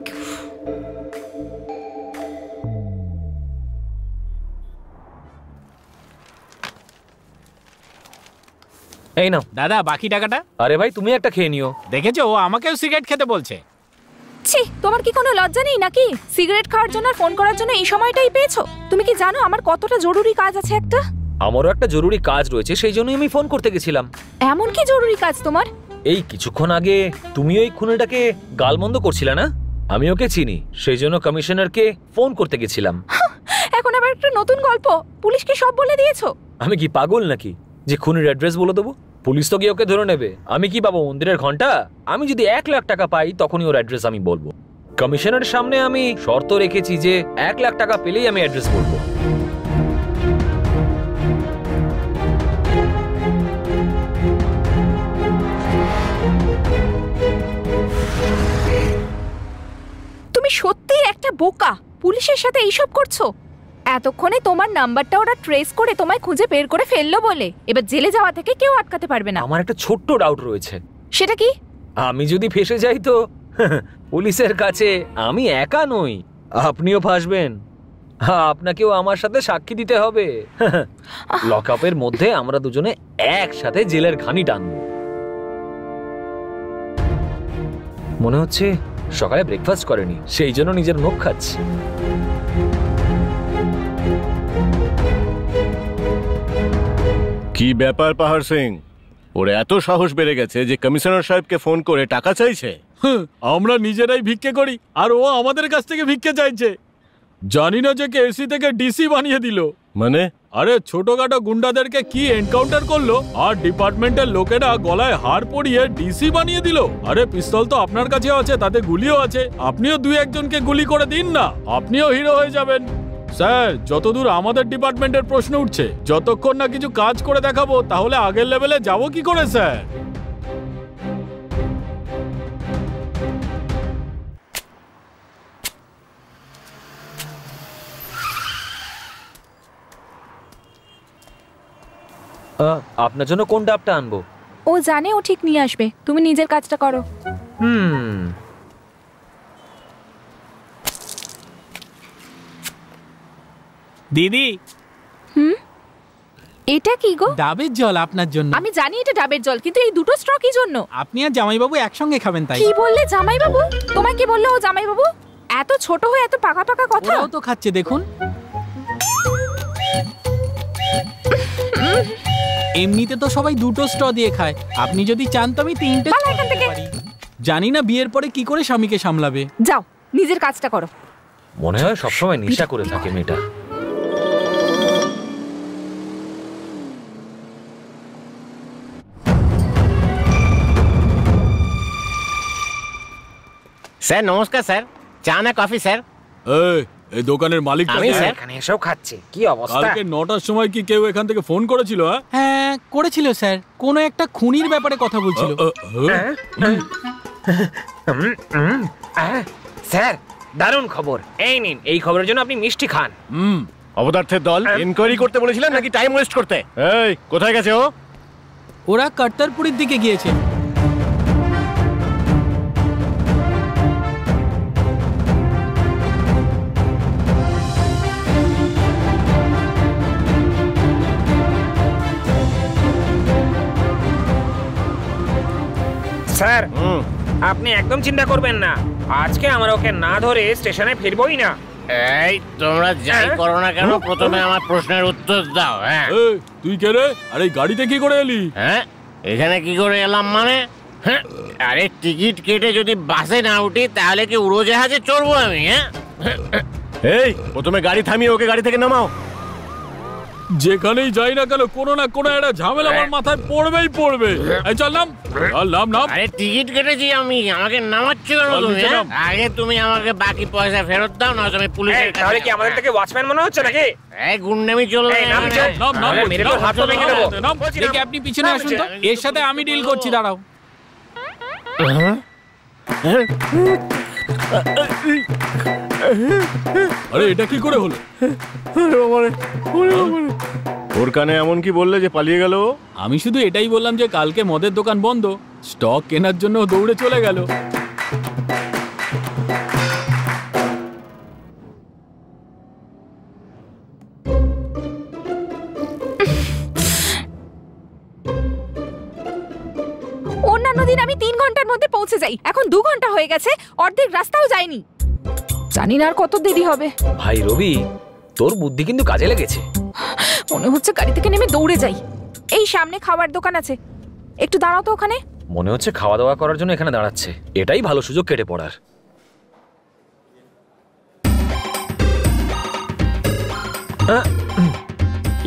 H: এই নাও
C: দাদা, বাকি টাকাটা।
H: আরে ভাই, তুমি একটা খেয়ে নিও।
C: দেখেছো, ও আমাকেও সিগারেট খেতে বলছে।
F: ছি, তোমার কি কোনো লজ্জা নেই নাকি? সিগারেট খাওয়ার জন্য আর ফোন করার জন্য এই সময়টাই পেয়েছো? তুমি কি জানো আমার কতটা জরুরি কাজ আছে একটা?
H: আমারও একটা জরুরি কাজ রয়েছে, সেই জন্যই আমি ফোন করতে গেছিলাম।
F: এমন কি জরুরি কাজ তোমার?
H: এই কিছুক্ষণ আগে তুমি ওই খুনিটাকে গালমন্দ করছিলে না? আমি ওকে চিনি, সেই জন্য কমিশনারকে ফোন করতে গেছিলাম।
F: এখন আবার একটা নতুন গল্প? পুলিশকে সব বলে দিয়েছো?
H: আমি কি পাগল নাকি যে খুনির অ্যাড্রেস বলে দেবো? পুলিশ তো গিয়ে ওকে ধরে নেবে। আমি কি পাবো মন্দিরের ঘন্টা? আমি যদি 1 লাখ টাকা পাই তখনই ওর অ্যাড্রেস আমি বলবো। কমিশনারের সামনে আমি শর্ত রেখেছি যে 1 লাখ টাকা পেলেই আমি অ্যাড্রেস বলবো।
F: তুমি সত্যিই একটা বোকা। পুলিশের সাথে এইসব করছো? এতক্ষণে তোমার নাম্বারটা ওরা ট্রেস করে তোমায় খুঁজে বের করে ফেললো বলে এবার জেলে যাওয়া থেকে কেউ আটকাতে পারবে না।
H: আমার একটা ছোট্ট ডাউট রয়েছে।
F: সেটা কি?
H: আমি যদি ফেঁসে যাই তো পুলিশের কাছে আমি একা নই, আপনিও ফাঁসবেন। আপনাকেও আমার সাথে সাক্ষী দিতে হবে। লকআপের মধ্যে আমরা দুজনে একসাথে জেলের ঘানি টানবো। মনে হচ্ছে সকালে ব্রেকফাস্ট করেনি, সেই জন্য নিজের মুখ খাচ্ছে।
A: কি ব্যাপার পাহাড় সিং? ওর এত সাহস বেড়ে গেছে যে কমিশনার সাহেবকে ফোন করে টাকা চাইছে।
B: আমরা নিজেরাই ভিক্ষে করি আর ও আমাদের কাছ থেকে ভিক্ষে চাইছে। জানি না যে কে এসি থেকে ডিসি বানিয়ে দিল।
A: মানে?
B: আরে ছোটখাটো গুন্ডাদেরকে কি এনকাউন্টার করলো আর ডিপার্টমেন্টের লোকেরা গলায় হার পরিয়ে ডিসি বানিয়ে দিল। আরে পিস্তল তো আপনার কাছে আছে, তাতে গুলিও আছে। আপনিও 2-1 জনকে গুলি করে দিন না, আপনিও হিরো হয়ে যাবেন। স্যার, যতদূর আমাদের ডিপার্টমেন্টের প্রশ্ন উঠছে, যতক্ষণ না কিছু কাজ করে দেখাবো তাহলে আগের লেভেলে যাবো কি করে স্যার?
H: আপনার জন্য কোন ডাবটা আনবো?
F: ও জানে ও ঠিক নিয়ে আসবে, তুমি নিজের কাজটা করো।
C: দিদি,
F: এটা কি গো?
C: ডাবের জল আপনার জন্য।
F: আমি জানি এটা ডাবের জল, কিন্তু এই দুটো স্ট্র কি জন্য?
C: আপনি আর জামাইবাবু একসঙ্গে খাবেন তাই।
F: কি বললে জামাইবাবু? তোমায় কি বললো ও জামাইবাবু? এত ছোট হয়ে এত পাকা পাকা কথা।
C: ওরাও তো খাচ্ছে দেখুন। এমনিতে তো সবাই 2টো স্ট্র দিয়ে খায়, আপনি যদি চান তো আমি 3টে পারি। জানি না বিয়ের পরে কি করে স্বামীকে সামলাবে।
F: যাও নিজের কাজটা করো।
H: মনে হয় সবসময় নেশা করে থাকে মেয়েটা।
A: স্যার নমস্কার স্যার, চা না কফি স্যার?
B: এই দোকানের মালিক
A: আমি স্যার।
E: এখানে এসেও খাচ্ছে, কি অবস্থা?
B: কালকে 9টার সময় কি কেউ এখান থেকে ফোন করেছিল?
C: হ্যাঁ করেছিল স্যার, কোনো একটা খুনির ব্যাপারে কথা বলছিল।
E: স্যার দারুণ খবর। এই নিন, এই খবরের জন্য আপনি মিষ্টি খান।
A: অবতার্থের দল এনকোয়ারি করতে বলেছিলেন নাকি টাইম ওয়েস্ট করতে? এই কোথায় গেছে ও?
C: ওরা কর্তারপুরের দিকে গিয়েছে।
E: স্যার, আপনি একদম চিন্তা করবেন না, আজকে আমরা ওকে না ধরে স্টেশনে ফিরবই না।
I: এই তোমরা যাই করো না কেন, প্রথমে আমার প্রশ্নের উত্তর দাও। হ্যাঁ,
B: তুই কে রে? আর এই গাড়িতে কি করে এলি?
I: হ্যাঁ, এখানে কি করে এলাম মানে? হ্যাঁ, আরে টিকিট কেটে যদি বাসে না উঠি তাহলে কি উড়োজাহাজে চড়বো আমি? হ্যাঁ,
A: এই প্রথমে গাড়ি থামিয়ে ওকে গাড়ি থেকে নামাও।
B: যেখানেই যাই না কেন কোনো না কোনো একটা ঝামেলা আমার মাথায় পড়বেই পড়বে। এই চল নাম, চল নাম নাম।
I: আরে টিকিট কেটেছি আমি, আমাকে নামাচ্ছ কেন তুমি? আগে তুমি আমাকে বাকি পয়সা ফেরত দাও, না তুমি পুলিশের কাছে।
E: তাহলে কি আমাদের থেকে ওয়াচম্যান মনে হচ্ছে নাকি?
I: এই গুন্ডামি চলবে না।
B: নাম নাম
E: মেরে তোর হাত ভেঙে দেবো।
C: দেখি আপনি পিছনে আসুন তো, এর সাথে আমি ডিল করছি, দাঁড়াও।
B: আরে এটা কি করে হলো?
A: ওর কানে এমন কি বললে যে পালিয়ে গেল?
B: আমি শুধু এটাই বললাম যে কালকে মদের দোকান বন্ধ, স্টক কেনার জন্য দৌড়ে চলে গেল।
F: অন্যান্য দিন আমি 3 ঘন্টার মধ্যে পৌঁছে যাই, এখন 2 ঘন্টা হয়ে গেছে, অর্ধেক রাস্তাও যায়নি। জানি না আর কত দেরি হবে।
H: ভাই রবি, তোর বুদ্ধি কিন্তু কাজে লেগেছে।
F: মনে হচ্ছে গাড়ি থেকে নেমে দৌড়ে যাই। এই সামনে খাবার দোকান আছে, একটু দাঁড়াও তো ওখানে।
H: মনে হচ্ছে খাওয়া দাওয়া করার জন্য এখানে দাঁড়াচ্ছে। এটাই ভালো সুযোগ কেটে পড়ার।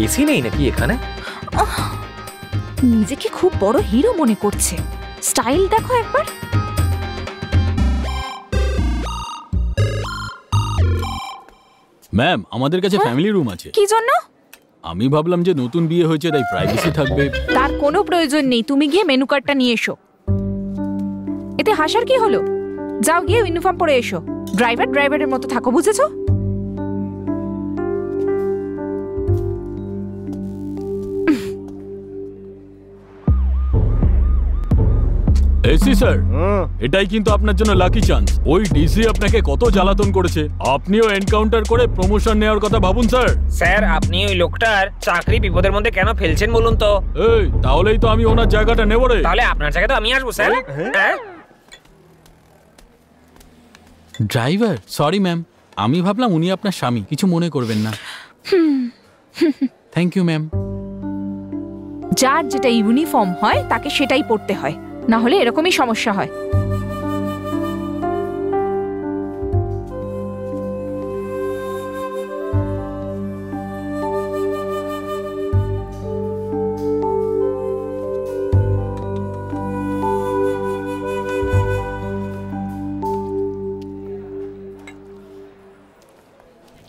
H: এসি নেই নাকি এখানে?
F: নিজেকে খুব বড় হিরো মনে করছে। স্টাইল দেখো একবার।
B: ম্যাম, আমাদের কাছে ফ্যামিলি রুম আছে।
F: কি জন্য?
B: আমি ভাবলাম যে নতুন বিয়ে হয়েছে তাই প্রাইভেসি থাকবে।
F: তার কোনো প্রয়োজন নেই, তুমি গিয়ে মেনু কার্ডটা নিয়ে এসো। এতে হাসার কি হলো? যাও গিয়ে ইউনিফর্ম পরে এসো। ড্রাইভারের মতো থাকো, বুঝেছো?
B: এসি স্যার, এটাই কিন্তু আপনার জন্য লাকি চান্স। ওই ডিসি আপনাকে কত জ্বালাতন করেছে, আপনিও এনকাউন্টার করে প্রমোশন নেওয়ার কথা ভাবুন স্যার।
E: স্যার, আপনি ওই লোকটার চাকরি বিপদের মধ্যে কেন ফেলছেন বলুন তো?
B: এই তাহলেই তো আমি ওনার জায়গাটা নেব রে।
E: তাহলে আপনার জায়গায় তো আমি আসবো স্যার। হ্যাঁ,
D: ড্রাইভার, সরি ম্যাম, আমি ভাবলাম উনি আপনার স্বামী, কিছু মনে করবেন না। Thank you ma'am.
F: যার যেটা ইউনিফর্ম হয় তাকে সেটাই পড়তে হয়, না হলে এরকমই সমস্যা হয়।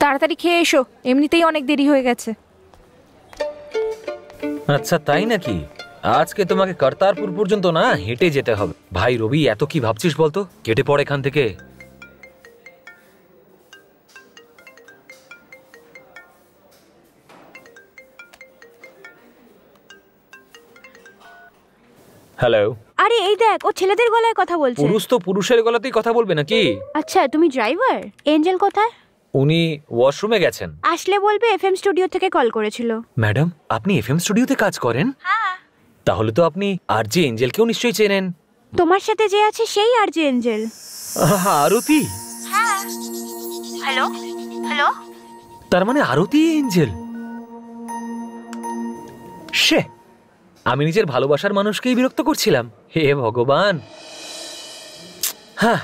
F: তাড়াতাড়ি খেয়ে এসো, এমনিতেই অনেক দেরি হয়ে গেছে।
H: আচ্ছা তাই নাকি? আজকে তোমাকে কর্তারপুর পর্যন্ত না হেঁটে যেতে হবে। ভাই রবি, এত কি ভাবছিস বলতো? কেটে পড় এখান থেকে। হ্যালো।
G: আরে এই দেখ, ও ছেলেদের গলায় কথা বলছে।
H: পুরুষ তো পুরুষের গলাতেই কথা বলবে নাকি?
G: আচ্ছা, তুমি ড্রাইভার? এঞ্জেল কোথায়?
H: উনি ওয়াশরুমে গেছেন।
G: আসলে বলবে এফএম স্টুডিও থেকে কল করেছিল।
H: ম্যাডাম, আপনি এফএম স্টুডিওতে কাজ করেন?
G: হ্যাঁ।
H: তাহলে তো আপনি আরজে এঞ্জেলকেও নিশ্চয়ই চেনেন।
G: তোমার সাথে যে আছে সেই আরজে এঞ্জেল।
H: আরতি?
G: হ্যাঁ। Hello hello.
H: তার মানে আরতি এঞ্জেল? সে, আমি নিজের ভালোবাসার মানুষকেই বিরক্ত করছিলাম। হে ভগবান। হ্যাঁ,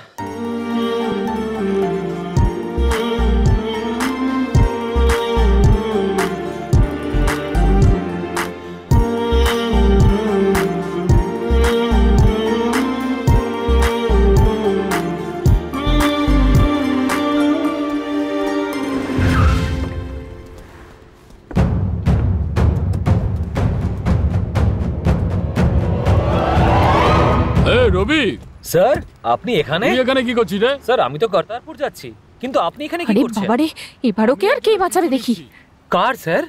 B: রবি
H: স্যার আপনি এখানে?
B: তুই এখানে কি করছিস রে?
H: স্যার আমি তো কর্তারপুর যাচ্ছি। কিন্তু আপনি এখানে কি
F: আরে
H: করছেন?
F: বাবারে, এবারও কে আর কে বাঁচাবে দেখি।
H: কার স্যার?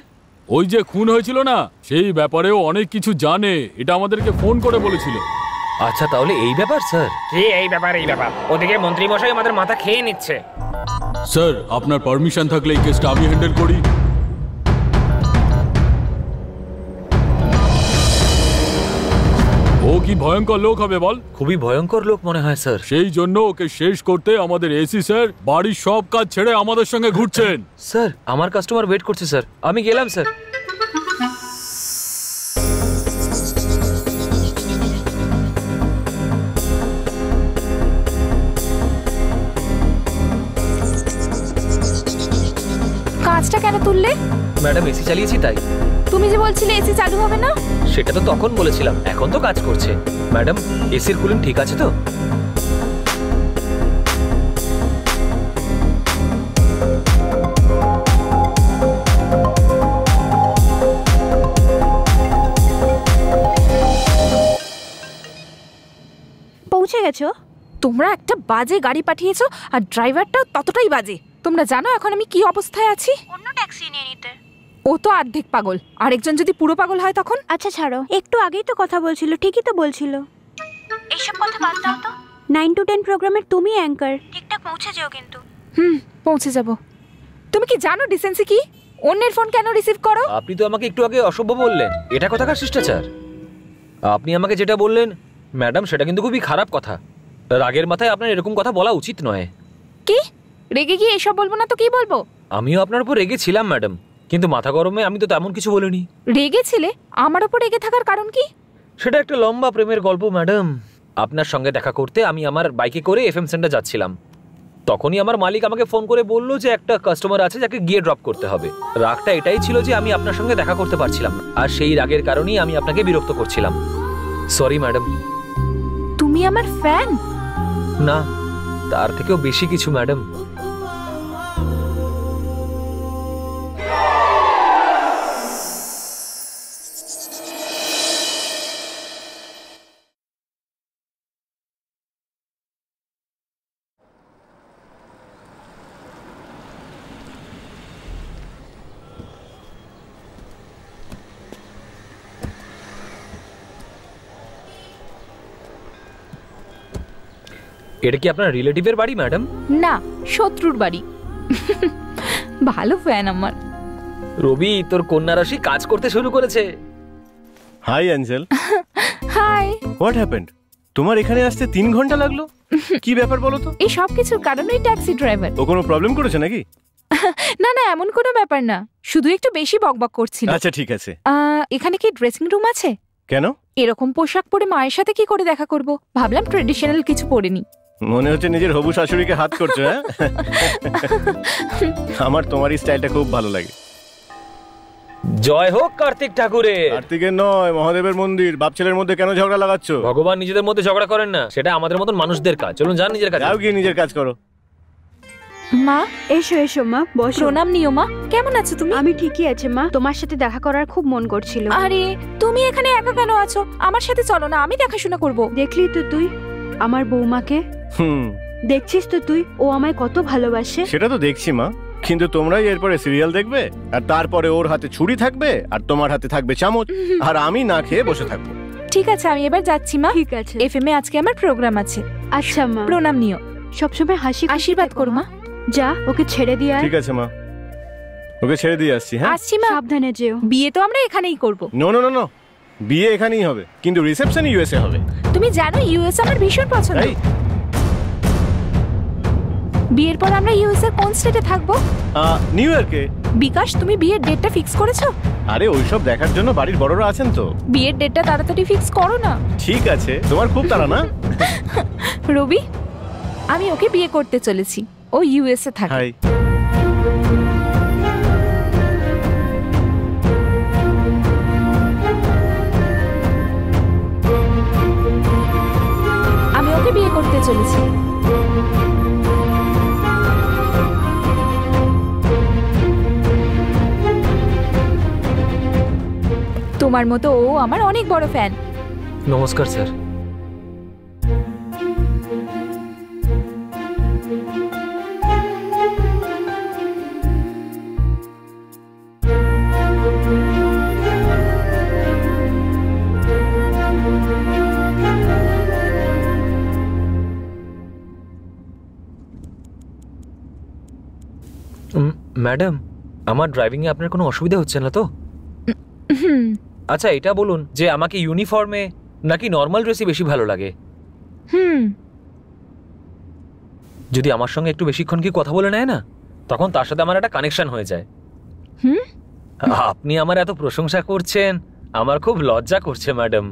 B: ওই যে খুন হয়েছিল না, সেই ব্যাপারেও অনেক কিছু জানে, এটা আমাদেরকে ফোন করে বলেছিল।
H: আচ্ছা তাহলে এই ব্যাপার স্যার।
E: কি এই ব্যাপার? ওদিকে মন্ত্রী মশাই আমাদের মাথা খেয়ে নিচ্ছে।
B: স্যার আপনার পারমিশন থাকলে এই কেসটা আমি হ্যান্ডেল করি। ও কি ভয়ঙ্কর লোক হবে বল?
H: খুবই ভয়ঙ্কর লোক মনে হয় স্যার।
B: সেই জন্য ওকে শেষ করতে আমাদের এসি স্যার বাড়ির সব কাজ ছেড়ে আমাদের সঙ্গে ঘুরছেন।
H: স্যার আমার কাস্টমার ওয়েট করছে স্যার, আমি গেলাম স্যার।
F: কাজটা কেন তুললে?
H: ম্যাডাম এসি চালিয়েছি তাই।
F: তুমি যে বলছিলে এসি চালু হবে না।
H: সেটা তো তখন বলেছিলাম, এখন তো কাজ করছে। ম্যাডাম এসির কুলিং ঠিক আছে তো?
G: পৌঁছে গেছো?
F: তোমরা একটা বাজে গাড়ি পাঠিয়েছো আর ড্রাইভারটাও ততটাই বাজে। তোমরা জানো এখন আমি কি অবস্থায় আছি?
G: অন্য ট্যাক্সি নিয়ে নিতে।
F: ও তো অর্ধেক পাগল, আরেকজন যদি পুরো পাগল হয় তখন?
G: আচ্ছা ছাড়ো, একটু আগেই তো কথা বলছিল, ঠিকই তো বলছিল। এইসব কথা বাদ দাও তো। 9 to 10 প্রোগ্রামের তুমি অ্যাঙ্কার, ঠিকঠাক পৌঁছে যেও কিন্তু।
F: পৌঁছে যাব। তুমি কি জানো ডিসেন্সি কি? অন্যের ফোন কেন রিসিভ করো?
H: আপনি তো আমাকে একটু আগে অসভ্য বললেন, এটা কোথাকার শিষ্টাচার? আপনি আমাকে যেটা বললেন ম্যাডাম সেটা কিন্তু খুবই খারাপ কথা। রাগের মাথায় আপনার এরকম কথা বলা উচিত নয়।
F: কি রেগে গিয়ে এসব বলবো না তো কি বলবো?
H: আমিও আপনার উপর রেগে ছিলাম ম্যাডাম, কিন্তু মাথা গরমে আমি তো তেমন কিছু বলিনি।
F: রেগে ছিলে? আমার উপর রেগে থাকার কারণ কি?
H: সেটা একটা লম্বা প্রেমের গল্প ম্যাডাম। আপনার সঙ্গে দেখা করতে আমি আমার বাইকে করে এফএম সেন্টার যাচ্ছিলাম, তখনই আমার মালিক আমাকে ফোন করে বলল যে একটা কাস্টমার আছে যাকে গিয়ে ড্রপ করতে হবে। রাগটা এটাই ছিল যে আমি আপনার সঙ্গে দেখা করতে পারছিলাম না, আর সেই রাগের কারণেই আমি আপনাকে বিরক্ত করছিলাম। Sorry madam.
F: তুমি আমার ফ্যান?
H: না, তার থেকেও বেশি কিছু ম্যাডাম। এটা কি আপনার রিলেটিভের বাড়ি ম্যাডাম?
F: না, শত্রুর বাড়ি। ভালো ফ্যান আমার।
H: রবি, তোর কন্যা রাশি কাজ করতে শুরু করেছে।
A: Hi Angel.
F: Hi.
A: What happened? তোমার এখানে আসতে 3 ঘন্টা লাগলো? কি ব্যাপার বলো তো?
F: এই সব কিছুর কারণেই ট্যাক্সি ড্রাইভার।
A: ও কোনো প্রবলেম করেছে নাকি?
F: না না, এমন কোনো ব্যাপার না, শুধু একটু বেশি বকবক করছিল।
A: আচ্ছা ঠিক আছে।
F: এখানে কি ড্রেসিং রুম আছে?
A: কেন?
F: এরকম পোশাক পরে মায়ের সাথে কি করে দেখা করব? ভাবলাম ট্রেডিশনাল কিছু পরে নি।
A: মনে হচ্ছে নিজের হবু শাশুড়িকে হাত করছো। হ্যাঁ, আমার তোমারই স্টাইলটা খুব ভালো লাগে।
H: জয় হোক কার্তিক ঠাকুরের।
A: কার্তিকের নয়, মহাদেবের মন্দির। বাপ ছেলের মধ্যে কেন ঝগড়া লাগাচ্ছ?
H: ভগবান নিজেদের মধ্যে ঝগড়া করেন না, সেটা আমাদের মতন মানুষদের কাজ। চলুন যান নিজের কাজ।
A: যাও গিয়ে নিজের কাজ করো।
F: মা
G: এসো এসো মা, বসো।
F: প্রণাম নিও মা। কেমন আছো তুমি?
G: আমি ঠিকই আছি মা, তোমার সাথে দেখা করার খুব মন করছিল।
F: আরে তুমি এখানে একা কেন আছো? আমার সাথে চলো না, আমি দেখাশোনা করব।
G: দেখলি তো তুই আমার বৌমাকে? দেখছিস তো তুই ও আমায় কত ভালোবাসে।
A: সেটা তো দেখছি মা, কিন্তু তোমরাই এরপরে সিরিয়াল দেখবে, আর তারপরে ওর হাতে ছুরি থাকবে আর তোমার হাতে থাকবে চামচ, আর আমি না খেয়ে বসে থাকবো।
F: ঠিক আছে, আমি এবার যাচ্ছি মা।
G: ঠিক আছে।
F: এফএম এ আজকে আমার প্রোগ্রাম আছে।
G: আচ্ছা মা,
F: প্রণাম নিও।
G: সবসময় হাসি
F: আশীর্বাদ করো মা।
G: যা ওকে ছেড়ে দিয়ে আয়।
A: ঠিক আছে মা, ওকে ছেড়ে দিয়ে আসছি। হ্যাঁ
F: আসছি মা।
G: সাবধানে যেও।
F: বিয়ে তো আমরা এখানেই করব।
A: নো নো নো নো, বিয়ে এখানেই হবে, কিন্তু রিসেপশন ইউএসএ হবে।
F: তুমি জানো ইউএস আমার ভীষণ পছন্দ। বিয়ের পর আমরা ইউএস এর কোন স্টেটে থাকবো?
A: নিউ ইয়র্কে।
F: বিকাশ, তুমি বিয়ের ডেটটা ফিক্স করেছো?
A: আরে ওইসব দেখার জন্য বাড়ির বড়রা আছেন তো।
F: বিয়ের ডেটটা তাড়াতাড়ি ফিক্স করো না।
A: ঠিক আছে, তোমার খুব তাড়া না?
F: রবি, আমি ওকে বিয়ে করতে চলেছি, ও ইউএস এ থাকে।
A: হাই।
F: আমি ওকে বিয়ে করতে চলেছি। তোমার মতো ও আমার অনেক বড় ফ্যান।
H: নমস্কার স্যার। ম্যাডাম, আমার ড্রাইভিংয়ে আপনার কোনো অসুবিধা হচ্ছে না তো? আচ্ছা এটা বলুন যে আমাকে ইউনিফর্মে নাকি নর্মাল ড্রেসই বেশি ভালো লাগে? যদি আমার সঙ্গে একটু বেশিক্ষণ কি কথা বলে নেয় না, তখন তার সাথে আমার একটা কানেকশন হয়ে যায়। আপনি আমার এত প্রশংসা করছেন, আমার খুব লজ্জা করছে ম্যাডাম।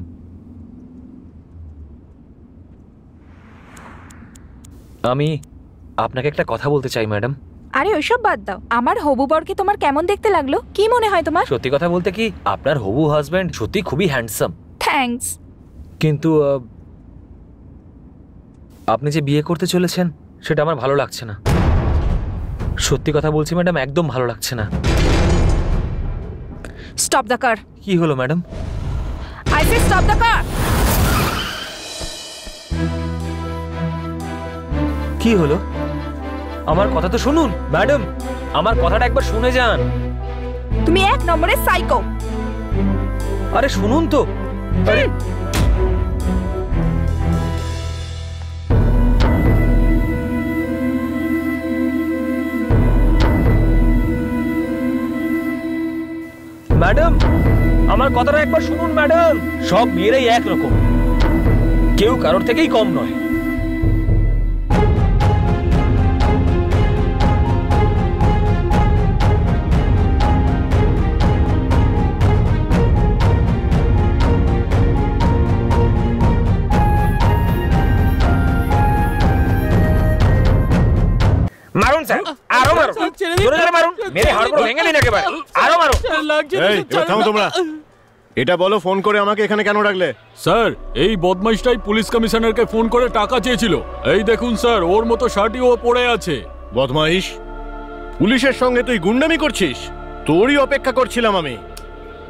H: আমি আপনাকে একটা কথা বলতে চাই ম্যাডাম।
F: আরে ওইসব বাদ দাও, আমার হবু বরকে তোমার কেমন দেখতে লাগলো? কি মনে হয় তোমার?
H: সত্যি কথা বলতে কি, আপনার হবু হাজবেন্ড সত্যি খুবই হ্যান্ডসাম।
F: থ্যাঙ্কস।
H: কিন্তু আপনি যে বিয়ে করতে চলেছেন সেটা আমার ভালো লাগছে না। সত্যি কথা বলছি ম্যাডাম, একদম ভালো লাগছে না।
F: Stop the car.
H: কি হলো madam?
F: I say stop the car.
H: কি হলো? আমার কথা তো শুনুন ম্যাডাম, আমার কথাটা একবার শুনে যান।
F: তুমি এক নম্বরের সাইকো।
H: আরে শুনুন তো। আরে ম্যাডাম, আমার কথাটা একবার শুনুন ম্যাডাম। সব মেয়েরাই একরকম, কেউ কারোর থেকেই কম নয়।
E: মারুন স্যার, আরো মারুন, জোরে জোরে মারুন, মেরে হাড়গুলো ভেঙে দিন একেবারে, আরো মারুন।
A: এই এবার থামো তোমরা। এটা বলো, ফোন করে আমাকে এখানে কেন ডাকলে?
B: স্যার, এই বদমাইশটাই পুলিশ কমিশনারকে ফোন করে টাকা চেয়েছিল। এই দেখুন স্যার, ওর মতো শার্টই ও পরে আছে।
A: বদমাইশ, পুলিশের সঙ্গে তুই গুন্ডামি করছিস? তোরই অপেক্ষা করছিলাম আমি।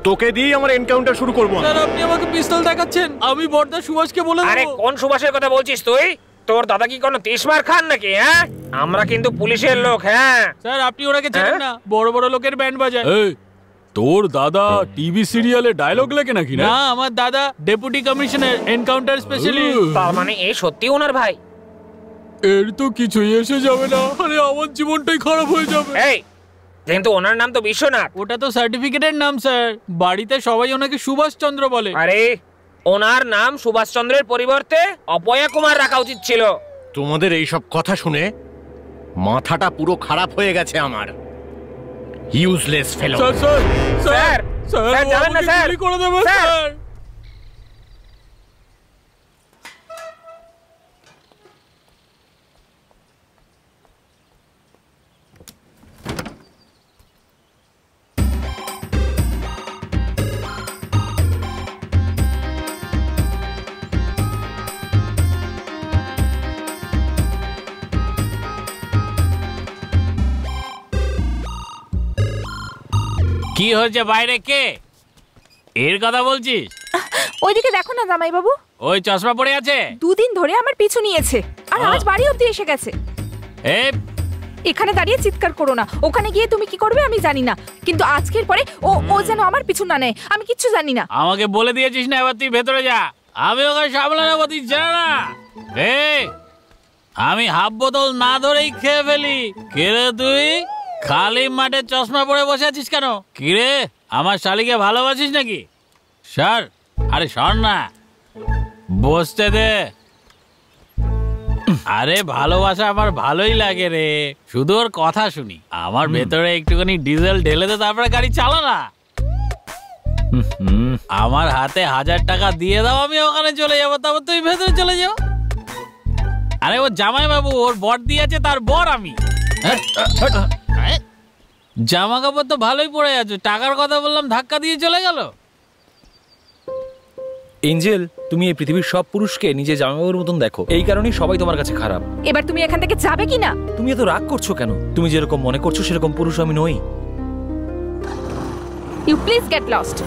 A: তোকে দিয়ে আমার এনকাউন্টার শুরু করবো।
C: স্যার আপনি আমাকে পিস্তল দেখাচ্ছেন, আমি বড়দা সুভাষকে বলে দেব।
E: আরে কোন সুভাষের কথা বলছিস তুই? তোর দাদা কি কোনো তেশমার খান নাকি? হ্যাঁ, আমরা কিন্তু পুলিশের লোক। হ্যাঁ
C: স্যার আপনি ওনাকে চেনেন না, বড় বড় লোকের ব্যান্ড বাজায়।
B: এই, তোর দাদা টিভি সিরিয়ালে ডায়লগ লেখে নাকি?
C: না, আমার দাদা ডেপুটি কমিশনার, এনকাউন্টার স্পেশালিস্ট।
E: তার মানে এই সত্যি ওনার ভাই?
B: এর তো কিছুই এসে যাবে না। আরে আমার জীবনটাই খারাপ হয়ে যাবে।
E: এই, কিন্তু ওনার নাম তো বিশ্বনাথ।
C: ওটা তো সার্টিফিকেটের নাম স্যার, বাড়িতে সবাই ওনাকে সুভাষ চন্দ্র বলে।
E: আরে ওনার নাম সুভাষ চন্দ্রের পরিবর্তে অপয়া কুমার রাখা উচিত ছিল।
A: তোমাদের এই সব কথা শুনে মাথাটা পুরো খারাপ হয়ে গেছে আমার। ইউজলেস ফেলো।
B: স্যার স্যার
E: স্যার,
B: স্যার,
E: যাবেন না স্যার,
B: গুলি করে দেবে
E: স্যার।
B: স্যার।
C: কি হয়েছে বাইরে? কে এর কথা বলছিস?
F: ওইদিকে দেখো না জামাই বাবু,
C: ওই চশমা পড়ে আছে।
F: দুদিন ধরে আমার পিছু নিয়েছে আর আজ বাড়ি অবধি এসে গেছে। এখানে দাঁড়িয়ে চিৎকার করো না, ওখানে গিয়ে তুমি কি করবে আমি জানি না, কিন্তু আজকের পরে ও যেন আমার পিছু না নেয়, আমি কিচ্ছু জানি না।
C: আমাকে বলে দিয়েছিস না, এবার তুই ভেতরে যা, আমি ওকে সামলে নেবো, তুই জানা না। আমি হাফ বোতল না ধরেই খেয়ে ফেলি। কে রে তুই? খালি মাঠে চশমা পরে বসে আছিস কেন? কি রে, আমার শালিকে ভালোবাসিস নাকি? সর, আরে সর না, বসতে দে। আরে ভালোবাসা আমার ভালোই লাগে রে, শুধু ওর কথা শুনি। আমার ভেতরে একটুখানি ডিজেল ঢেলে দে, তারপরে গাড়ি চালা না। আমার হাতে 1000 টাকা দিয়ে দাও, আমি ওখানে চলে যাবো, তারপর তুই ভেতরে চলে যাও। আরে ও জামাই বাবু, ওর বর দিয়েছে, তার বর আমি। জামা কাপড় তো ভালোই পড়ে আছে, টাকার কথা বললাম ধাক্কা দিয়ে চলে গেল।
H: এঞ্জেল, তুমি এই পৃথিবীর সব পুরুষকে নিজে জামাইবাবুর মতন দেখো, এই কারণেই সবাই তোমার কাছে খারাপ।
F: এবার তুমি এখান থেকে যাবে কি না?
H: তুমি এত রাগ করছো কেন? তুমি যেরকম মনে করছো সেরকম পুরুষ আমি নই।
F: You please get lost.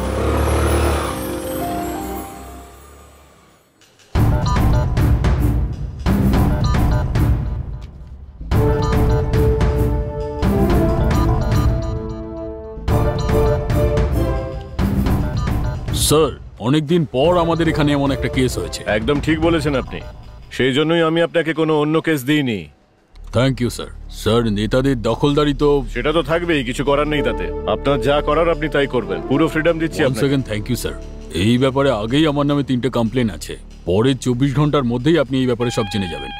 B: Sir, অনেকদিন পর আমাদের এখানে এমন একটা কেস হয়েছে।
A: একদম ঠিক বলেছেন আপনি, সেই জন্যই আমি আপনাকে কোনো অন্য কেস দিইনি।
B: Thank you sir. স্যার নেতাদের দখলদারি তো
A: সেটা তো থাকবেই, কিছু করার নেই তাতে। আপনার যা করার আপনি তাই করবেন, পুরো ফ্রিডম দিচ্ছি আপনাকে।
B: Second thank you sir. এই ব্যাপারে আগেই আমার নামে 3টে কমপ্লেন আছে, পরের 24 ঘন্টার মধ্যেই আপনি এই ব্যাপারে সব জেনে যাবেন।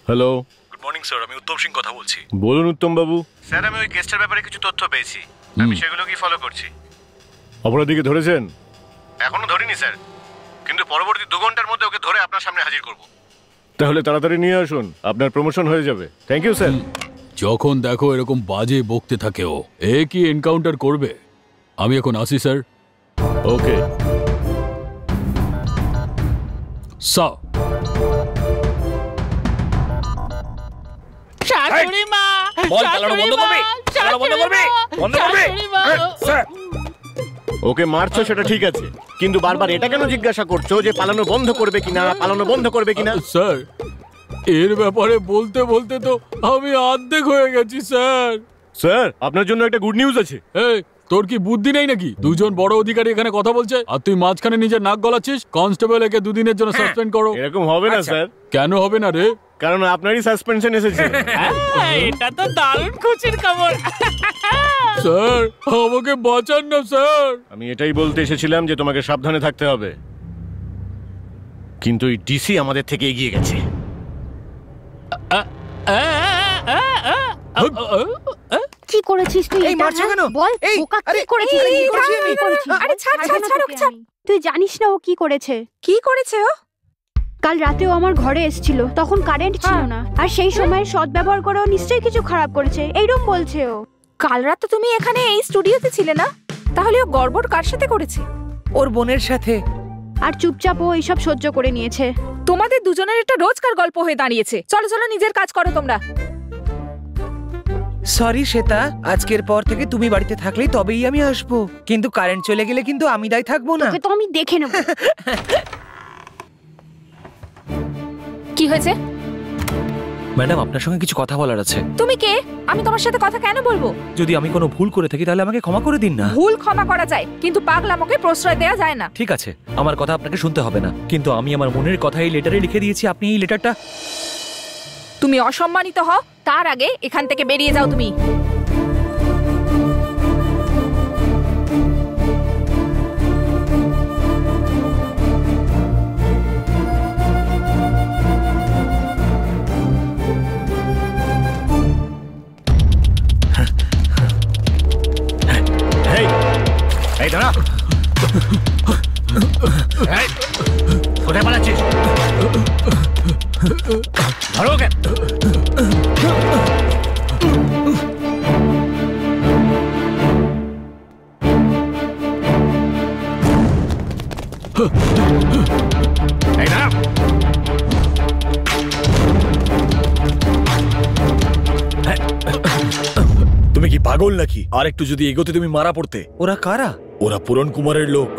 A: হ্যালো,
J: গুড মর্নিং স্যার, আমি উত্তম সিং কথা বলছি।
A: বলুন উত্তম বাবু।
J: স্যার আমি ওই কেসটার ব্যাপারে কিছু তথ্য পেয়েছি, আমি সেগুলো কি ফলো করছি।
A: অপরাধীকে ধরেছেন?
J: এখনো ধরিনি স্যার, কিন্তু পরবর্তী 2 ঘন্টার মধ্যে ওকে ধরে আপনার সামনে হাজির করব।
A: তাহলে তাড়াতাড়ি নিয়ে আসুন, আপনার প্রমোশন হয়ে যাবে। Thank you sir.
B: যখন দেখো এরকম বাজে বকতে থাকে ও, এ কি এনকাউন্টার করবে? আমি এখন আসি স্যার।
A: Okay
B: sir.
C: শাশুড়ি মা,
E: বল চালানো বন্ধ করবে, চালানো বন্ধ করবে, বন্ধ করবে। স্যার
A: ওকে মারছো সেটা ঠিক আছে, কিন্তু বারবার এটা কেন জিজ্ঞাসা করছো যে পালানো বন্ধ করবে কিনা, পালানো বন্ধ করবে কিনা?
B: স্যার এর ব্যাপারে বলতে বলতে তো আমি অর্ধেক হয়ে গেছি স্যার।
A: স্যার আপনার জন্য একটা গুড নিউজ আছে।
B: এই তোর কি বুদ্ধি নেই নাকি? দুজন বড় অধিকারী এখানে কথা বলছে আর তুই মাঝখানে নিজের নাক গলাচ্ছিস। কনস্টেবল একে 2 দিনের জন্য সাসপেন্ড করো।
A: এরকম হবে না স্যার।
B: কেন হবে না রে?
A: কারণ আপনারই সাসপেনশন এসেছে।
C: এটা তো দারুণ খুশির খবর।
B: স্যার আমাকে বাঁচান না স্যার।
A: আমি এটাই বলতে এসেছিলাম যে তোমাকে সাবধানে থাকতে হবে, কিন্তু এই ডিসি আমাদের থেকে এগিয়ে গেছে।
G: কি করেছিস তুই?
H: এই মারছো কেন?
G: বল,
H: এই,
G: বোকা,
H: আরে,
G: কি করেছিস?
H: কি করেছি আমি?
F: আরে ছাড় ছাড় ছাড় ওকে ছাড়।
G: তুই জানিস না ও কি করেছে?
F: কি করেছে ও?
G: কাল রাতে ও আমার ঘরে এসেছিল, তখন কারেন্ট ছিল না, আর সেই সময় সদ্ব্যবহার করে ও নিশ্চয়ই কিছু খারাপ করেছে, এইরকম বলছে ও।
F: কাল রাত তো তুমি এখানে এই স্টুডিওতে ছিলে না, তাহলে ও গড়বড় কার সাথে করেছে?
H: ওর বোনের সাথে।
G: আর চুপচাপ ও এইসব সহ্য করে নিয়েছে।
F: তোমাদের দুজনের এটা রোজকার গল্প হয়ে দাঁড়িয়েছে। চলো চলো নিজের কাজ করো তোমরা।
H: সরি শ্বেতা, আজকের পর থেকে তুমি বাড়িতে থাকলেই তবেই আমি আসবো, কিন্তু কারেন্ট চলে গেলে কিন্তু আমি দায় থাকবো না।
G: তোকে তো আমি দেখে নেব।
F: কি হয়েছে?
H: ম্যাডাম আপনার সঙ্গে কিছু কথা বলার আছে।
F: তুমি কে? আমি তোমার সাথে কথা কেন বলবো?
H: যদি আমি কোনো ভুল করে থাকি তাহলে আমাকে ক্ষমা করে দিন না।
F: ভুল ক্ষমা করা যায়, কিন্তু পাগলামোকে প্রশ্রয় দেওয়া যায় না।
H: ঠিক আছে, আমার কথা আপনাকে শুনতে হবে না, কিন্তু আমি আমার মনের কথা এই লেটারে লিখে দিয়েছি। আপনি এই লেটারটা।
F: তুমি অসম্মানিত হও, তার আগে এখান থেকে বেরিয়ে যাও তুমি।
J: এই দাঁড়া, কোথায় পালাচ্ছিস? ধরো ওকে। এই দাঁড়া।
K: তুমি কি পাগল নাকি? আর একটু যদি এগোতে তুমি মারা পড়তে।
H: ওরা কারা?
K: ওরা পুরন কুমারের লোক।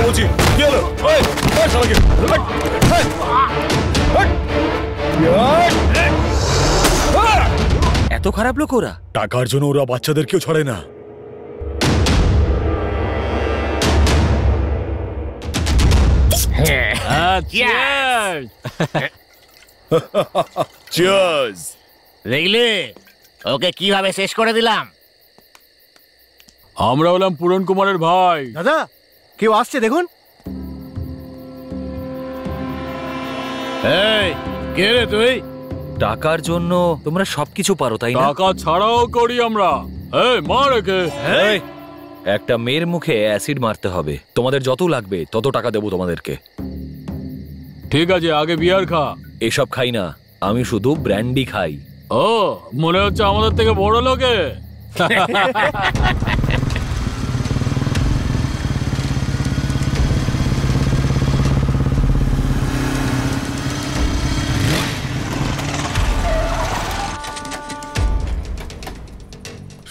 K: বলছি কি হলো?
H: এত খারাপ লোক ওরা?
K: টাকার জন্য ওরা বাচ্চাদেরকেও ছড়ে না।
I: চিয়ার্স। দেখলে ওকে কিভাবে শেষ করে দিলাম?
B: আমরা হলাম পুরন কুমারের ভাই।
A: দাদা কেউ আসছে দেখুন।
I: এই কে রে তুই?
H: টাকার জন্য তোমরা সবকিছু পারো তাই না?
B: টাকা ছাড়াও করি আমরা। এই মার একে।
H: এই, একটা মেয়ের মুখে অ্যাসিড মারতে হবে। তোমাদের যত লাগবে তত টাকা দেবো তোমাদেরকে।
B: ঠিক আছে, আগে বিয়ার খা।
H: এসব খাই না, আমি শুধু ব্র্যান্ডি খাই।
B: ও মনে হচ্ছে আমাদের থেকে বড় লোকে।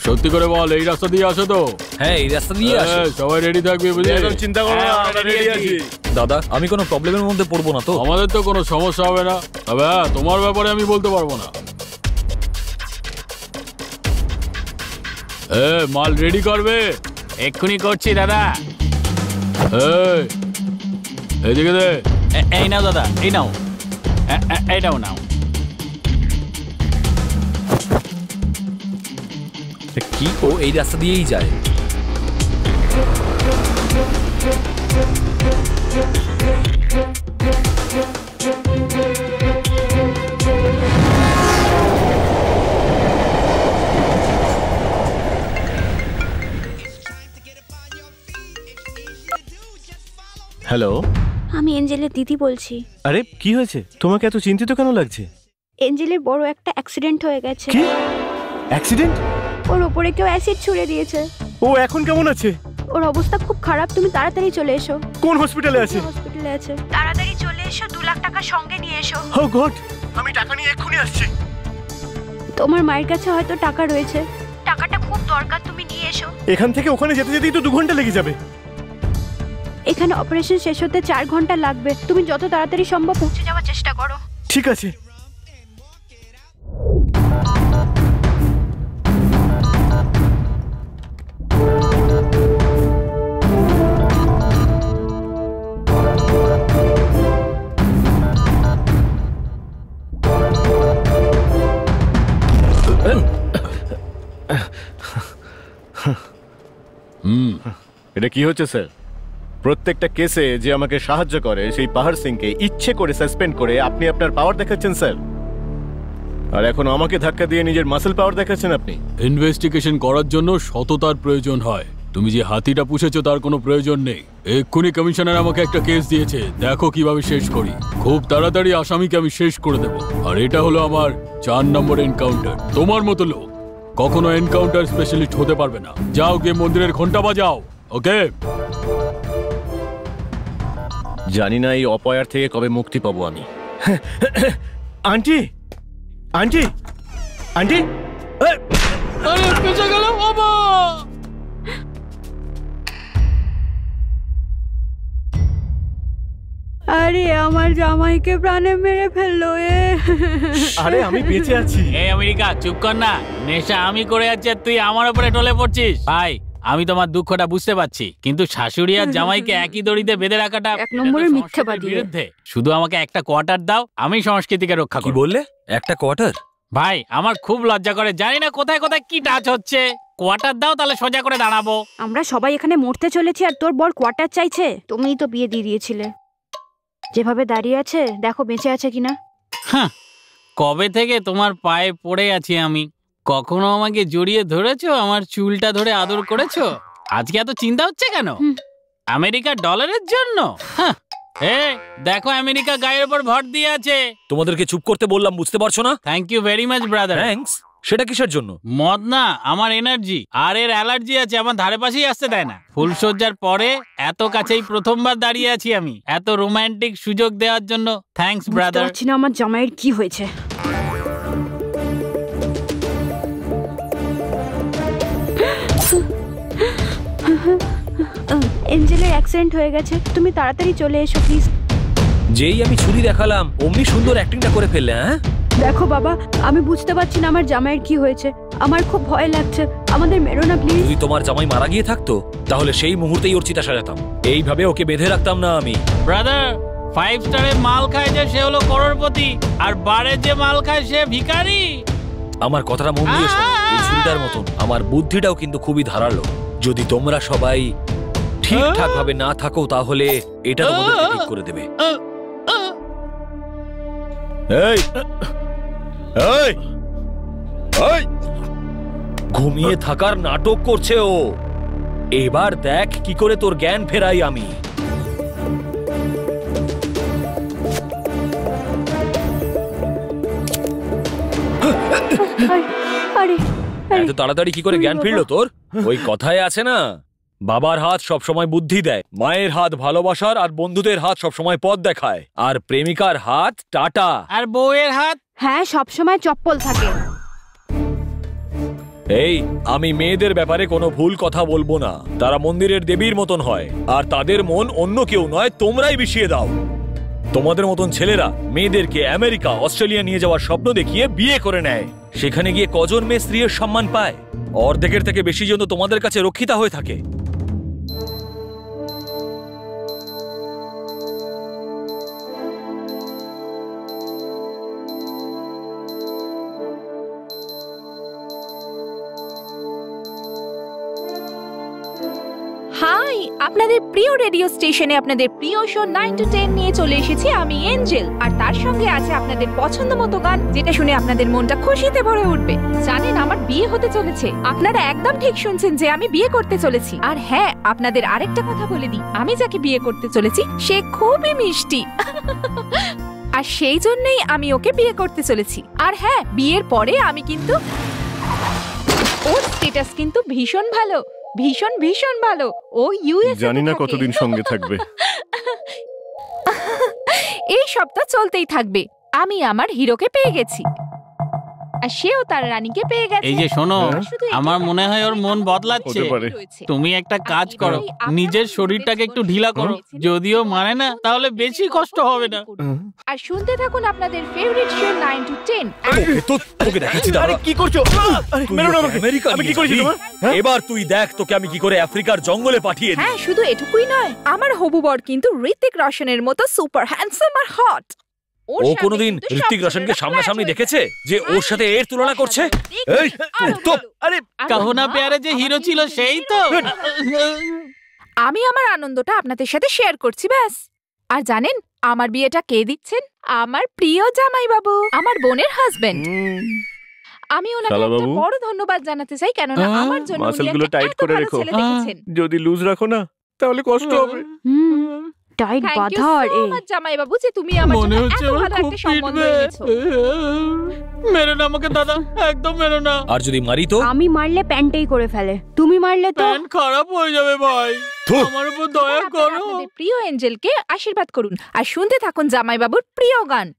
B: সত্যি করে বল, এই রাস্তা দিয়ে আসো তো?
H: হ্যাঁ এই রাস্তা দিয়ে আসো।
B: সবাই রেডি থাকবে বুঝলি?
A: এখন চিন্তা করো না, আমরা রেডি আছি।
H: দাদা আমি কোনো প্রবলেমের মধ্যে পড়বো না তো?
B: আমাদের তো কোনো সমস্যা হবে না, তবে তোমার ব্যাপারে আমি বলতে পারবো না। মাল রেডি করবে?
D: এক্ষুনি করছি দাদা।
B: এদিকে দে।
D: এই নাও দাদা, এই নাও, এইটাও নাও।
H: কি ও এই রাস্তা দিয়েই যায়?
A: হ্যালো,
L: আমি এঞ্জেলের দিদি বলছি।
A: আরে কি হয়েছে? তোমাকে এত চিন্তিত কেন লাগছে?
L: এঞ্জেলের বড় একটা অ্যাক্সিডেন্ট হয়ে গেছে।
A: কি অ্যাক্সিডেন্ট?
L: ওর উপরে কেউ অ্যাসিড ছুড়ে দিয়েছে।
A: ও এখন কেমন আছে?
L: ওর অবস্থা খুব খারাপ, তুমি তাড়াতাড়ি চলে এসো।
A: কোন হসপিটালে আছে?
L: হসপিটালে আছে, তাড়াতাড়ি চলে এসো। 2 লাখ টাকা সঙ্গে নিয়ে এসো।
A: ও গড, আমি টাকা নিয়ে এক্ষুনি আসছি।
L: তোমার মায়ের কাছে হয়তো টাকা রয়েছে, টাকাটা খুব দরকার, তুমি নিয়ে এসো।
A: এখান থেকে ওখানে যেতে যেতেই তো 2 ঘন্টা লেগে যাবে।
L: এখানে অপারেশন শেষ হতে 4 ঘন্টা লাগবে, তুমি যত তাড়াতাড়ি সম্ভব পৌঁছে যাওয়ার চেষ্টা করো।
A: ঠিক আছে। এটা কি হচ্ছে স্যার? প্রত্যেকটা কেসে যে আমাকে সাহায্য করে সেই পাহাড় সিংকে ইচ্ছে করে সাসপেন্ড করে আপনি আপনার পাওয়ার দেখাচ্ছেন স্যার, আর এখন আমাকে ধাক্কা দিয়ে নিজের মাসেল পাওয়ার দেখাচ্ছেন আপনি।
B: ইনভেস্টিগেশন করার জন্য সততার প্রয়োজন হয়। তুমি যে হাতিটা পুষেছো তার কোনো প্রয়োজন নেই। এক্ষুনি কমিশনার আমাকে একটা কেস দিয়েছে, দেখো কিভাবে শেষ করি। খুব তাড়াতাড়ি আসামিকে আমি শেষ করে দেব। আর এটা হলো আমার 4 নম্বর এনকাউন্টার। তোমার মতো লোক কখনো এনকাউন্টার স্পেশালিস্ট হতে পারবে না। যাও গিয়ে মন্দিরের ঘন্টা বাজাও। ওকে?
A: জানি না এই অপয়ার থেকে কবে মুক্তি পাবো আমি। আন্টি, আন্টি, আন্টি,
C: আরে বেঁচে গেল বাবা।
G: আরে আমার জামাইকে প্রাণে মেরে ফেললো এ।
A: আরে আমি বেঁচে আছি।
D: এই আমেরিকা, চুপ কর না। নেশা আমি করে যাচ্ছি, তুই আমার উপরে টলে পড়ছিস। ভাই, আমি তোমার দুঃখটা বুঝতে পারছি, কিন্তু শাশুড়ি আর জামাইকে একই দড়িতে বেঁধে রাখাটা
G: 1 নম্বরের মিথ্যাবাদী।
D: বিরুদ্ধে। শুধু আমাকে একটা কোয়ার্টার দাও, আমি সংস্কৃতিকে রক্ষা করব।
H: কি বললে? একটা কোয়ার্টার?
D: ভাই, আমার খুব লজ্জা করে, জানি না কোথায় কোথায় কি টাচ হচ্ছে। কোয়ার্টার দাও, তাহলে সোজা করে দাঁড়াবো।
L: আমরা সবাই এখানে মরতে চলেছি আর তোর বর কোয়ার্টার চাইছে? তুমিই তো বিয়ে দিয়ে দিয়েছিলে। যেভাবে দাঁড়িয়ে আছে দেখো বেঁচে আছে কিনা।
D: হ্যাঁ, কবে থেকে তোমার পায়ে পড়ে আছি আমি। কখনো আমাকে জড়িয়ে ধরেছো, আমার চুলটা ধরে আদর করেছো। আজকে এত চিন্তা হচ্ছে কেন? আমেরিকার ডলারের জন্য? হ্যাঁ, দেখো আমেরিকা গায়ের উপর ভর দিয়ে আছে।
H: তোমাদেরকে চুপ করতে বললাম, বুঝতে পারছো না?
D: Thank you very much brother.
H: Thanks? সেটা কিসের জন্য?
D: মদ না, আমার এনার্জি। আর এর অ্যালার্জি আছে, আমার ধারে পাশেই আসতে দেয় না। ফুলসজ্জার পরে এত কাছেই প্রথমবার দাঁড়িয়ে আছি আমি। এত রোমান্টিক সুযোগ দেওয়ার জন্য থ্যাঙ্কস ব্রাদার।
L: বুঝতে পারছি না আমার জামাইয়ের কি হয়েছে। এঞ্জেলের অ্যাক্সিডেন্ট হয়ে গেছে, তুমি তাড়াতাড়ি চলে এসো প্লিজ।
H: যেই আমি ছুরি দেখালাম অমনি সুন্দর অ্যাক্টিংটা করে ফেললে। হ্যাঁ
G: দেখো বাবা, আমি বুঝতে পারছি না আমার জামাইয়ের কি হয়েছে। আমার খুব ভয় লাগছে, আমাদের মেরো না প্লিজ।
H: যদি তোমার জামাই মারা গিয়ে থাকতো তাহলে সেই মুহূর্তেই ওর চিতা সাজাতাম। এইভাবে ওকে বেঁধে রাখতাম না আমি।
D: ব্রাদার, 5 স্টারে মাল খায় যে সে হলো করোড়পতি, আর বারে যে মাল খায় সে ভিখারি।
H: আমার কথাটা মন দিয়ে শোনো। এই ছুরিটার মতন আমার বুদ্ধিটাও কিন্তু খুবই ধারালো। যদি তোমরা সবাই ঠিকঠাক ভাবে না থাকো তাহলে এটা তোমাদেরকে ঠিক করে দেবে।
A: এই এই এই,
H: ঘুমিয়ে থাকার নাটক করছে ও। এবার দেখ কি করে তোর জ্ঞান ফেরাই আমি। এত তাড়াতাড়ি কি করে জ্ঞান ফিরলো তোর? ওই কথায় আছে না, বাবার হাত সব সময় বুদ্ধি দেয়, মায়ের হাত ভালোবাসার আর বন্ধুদের হাত সব সময় পথ দেখায়, আর প্রেমিকার হাত টাটা,
D: আর বউয়ের হাত
L: হ্যাঁ সব সময় চপ্পল থাকে।
H: এই আমি মেয়েদের ব্যাপারে কোনো ভুল কথা বলবো না। তারা মন্দিরের দেবীর মতন হয়, আর তাদের মন অন্য কেউ নয়, তোমরাই বিষিয়ে দাও। তোমাদের মতন ছেলেরা মেয়েদেরকে আমেরিকা, অস্ট্রেলিয়া নিয়ে যাওয়ার স্বপ্ন দেখিয়ে বিয়ে করে নেয়। সেখানে গিয়ে কজন মেয়ে স্ত্রীর সম্মান পায়? অর্ধেকের থেকে বেশি জন তোমাদের কাছে রক্ষিতা হয়ে থাকে।
F: আপনাদের প্রিয় রেডিও স্টেশনে আপনাদের প্রিয় শো 9 to 10 নিয়ে চলে এসেছি আমি এঞ্জেল, আর তার সঙ্গে আছে আপনাদের পছন্দ মতো গান, যেটা শুনে আপনাদের মনটা খুশিতে ভরে উঠবে। জানেন আমার বিয়ে হতে চলেছে। আপনারা একদম ঠিক শুনছেন যে আমি বিয়ে করতে চলেছি। আর হ্যাঁ, আপনাদের আরেকটা কথা বলে দিই, আমি যাকে বিয়ে করতে চলেছি সে খুবই মিষ্টি। আর সেই জন্যই আমি ওকে বিয়ে করতে চলেছি। আর হ্যাঁ, বিয়ের পরে আমি কিন্তু, ওর স্ট্যাটাস কিন্তু ভীষণ ভালো, ভীষণ ভীষণ ভালো। ও ইউএস
A: জানি না কতদিন সঙ্গে থাকবে।
F: এই সবটা চলতেই থাকবে। আমি আমার হিরোকে পেয়ে গেছি, আর সেও তার রানীকে পেয়ে গেছে।
D: এই যে শোনো, আমার মনে হয় ওর মন বদলাচ্ছে। তুমি একটা কাজ করো, নিজের শরীরটাকে একটু ঢিলা করো। যদিও মানে না, তাহলে বেশি কষ্ট হবে না।
F: আর শুনতে থাকুন আপনাদের ফেভারিট শো 9 to 10।
K: তোকে দেখাচ্ছি দাঁড়া।
A: আরে কি করছো? মেরো না আমাকে।
K: আমেরিকা
A: আমি কি করেছি তোমার?
K: এবার তুই দেখ তোকে আমি কি করে আফ্রিকার জঙ্গলে পাঠিয়ে দিই।
F: হ্যাঁ, শুধু এটুকুই নয়, আমার হবু বর কিন্তু ঋতিক রোশনের মতো সুপার হ্যান্ডসাম আর হট।
K: ও কোনোদিন ঋতিক রোশনকে সামনাসামনি দেখেছে যে ওর সাথে এর তুলনা করছে? এই তো,
A: আরে
D: কাহো না প্যারে যে হিরো ছিল সেই তো।
F: আমি আমার আনন্দটা আপনাদের সাথে শেয়ার করছি ব্যাস। আর জানেন আমার বিয়েটা কে দিচ্ছেন? আমার প্রিয় জামাই বাবু, আমার বোনের হাজবেন্ড। আমি ওনাকে একটা বড় ধন্যবাদ জানাতে চাই, কেননা আমার জন্য উনি
A: মাসলগুলো
F: একটা
A: টাইট
F: এত
A: করে
F: ভালো
A: রেখো।
F: ছেলে দেখেছেন।
A: যদি লুজ রাখো না তাহলে কষ্ট হবে।
G: টাইট
F: Thank you
G: বাঁধা আর
F: so
G: এই
F: much, জামাই বাবু, যে তুমি আমার
D: মনে
F: জন্য
D: হচ্ছে
F: এত
D: আমার
F: ভালো
D: খুব
F: একটা সম্বন্ধ
D: পিটবে।
F: এনেছো।
D: মেরো না আমাকে দাদা, একদম মেরো না।
K: আর যদি মারি তো?
G: আমি মারলে প্যান্টেই করে ফেলে, তুমি মারলে তো
D: প্যান্ট খারাপ হয়ে যাবে ভাই। আমার উপর দয়া করো।
F: আপনাদের প্রিয় এঞ্জেলকে আশীর্বাদ করুন আর শুনতে থাকুন জামাই বাবুর প্রিয় গান।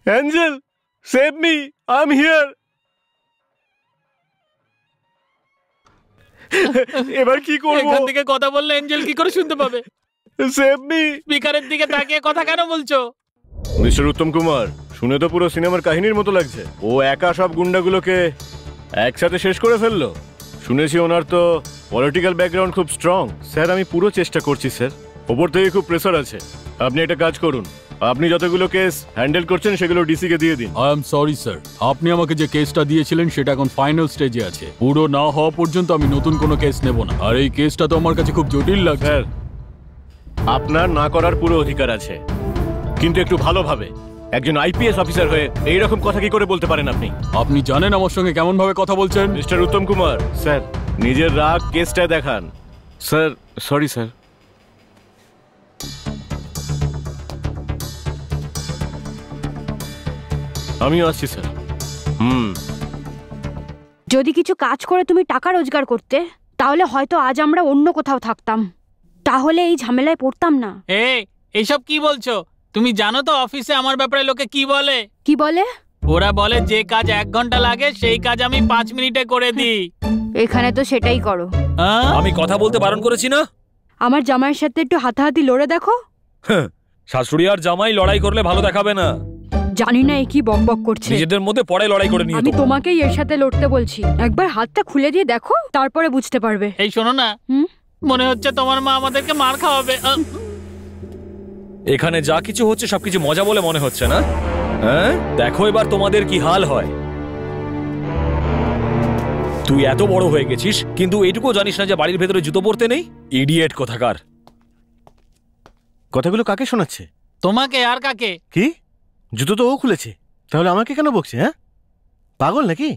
A: Angel, save me, I am here. এবার কি করব?
D: এখান থেকে কথা বললে এঞ্জেল কি করে শুনতে পাবে?
A: Save me.
D: স্পিকারের দিকে তাকিয়ে কথা কেন বলছো?
A: মিস্টার উত্তম কুমার, শুনে তো পুরো সিনেমার কাহিনীর মতো লাগছে। ও একা সব গুন্ডাগুলোকে একসাথে শেষ করে ফেললো। শুনেছি ওনার তো পলিটিক্যাল ব্যাকগ্রাউন্ড খুব স্ট্রং। স্যার, আমি পুরো চেষ্টা করছি স্যার। ওপর থেকে খুব প্রেসার আছে। আপনি একটা কাজ করুন, আপনি যতগুলো কেস হ্যান্ডেল করছেন সেগুলো ডিসি কে দিয়ে দিন।
B: আই এম সরি স্যার, আপনি আমাকে যে কেসটা দিয়েছিলেন সেটা এখন ফাইনাল স্টেজে আছে। পুরো না হওয়া পর্যন্ত আমি নতুন কোনো কেস নেব না। আর এই কেসটা তো আমার কাছে খুব জটিল লাগছে।
A: স্যার, আপনার না করার পুরো অধিকার আছে, কিন্তু একটু ভালোভাবে। একজন আইপিএস অফিসার হয়ে এইরকম কথা কি করে বলতে পারেন আপনি?
B: আপনি জানেন আমার সঙ্গে কেমন ভাবে কথা বলছেন?
A: মিস্টার উত্তম কুমার, স্যার নিজের রাগ কেসটা দেখান। Sir, sorry sir. আমিও আসছি স্যার।
G: যদি কিছু কাজ করে তুমি টাকা রোজগার করতে, তাহলে হয়তো আজ আমরা অন্য কোথাও থাকতাম, তাহলে এই ঝামেলায় পড়তাম না।
D: এইসব কি বলছো? তুমি জানো তো অফিসে আমার ব্যাপারে লোকে কি বলে?
G: কি বলে?
D: ওরা বলে যে কাজ 1 ঘন্টা লাগে সেই কাজ আমি 5 মিনিটে করে দিই।
G: এখানে তো সেটাই করো।
K: আমি কথা বলতে বারণ করেছি না?
G: আমার জামাইয়ের সাথে একটু হাতাহাতি লড়ে দেখো।
K: শাশুড়ি আর জামাই লড়াই করলে ভালো দেখাবে না।
G: জানি না এ কি বকবক করছে।
K: নিজেদের মধ্যে পরে লড়াই করে নিও।
G: আমি তোমাকেই এর সাথে লড়তে বলছি। একবার হাতটা খুলে দিয়ে দেখো, তারপরে বুঝতে পারবে।
D: এই শোনো না, মনে হচ্ছে তোমার মা আমাদেরকে মার খাওয়াবে।
K: এখানে যা কিছু হচ্ছে সবকিছু মজা বলে মনে হচ্ছে না? হ্যাঁ, দেখো এবার তোমাদের কি হাল হয়। তুই এত বড় হয়ে গেছিস কিন্তু এইটুকু জানিস না যে বাড়ির ভেতরে জুতো পরতে নেই? ইডিয়েট কোথাকার।
A: কথাগুলো কাকে শোনাচ্ছে?
D: তোমাকে আর কাকে?
A: কি? জুতো তো ও খুলেছে, তাহলে আমাকে কেন বকছে? হ্যাঁ, পাগল নাকি?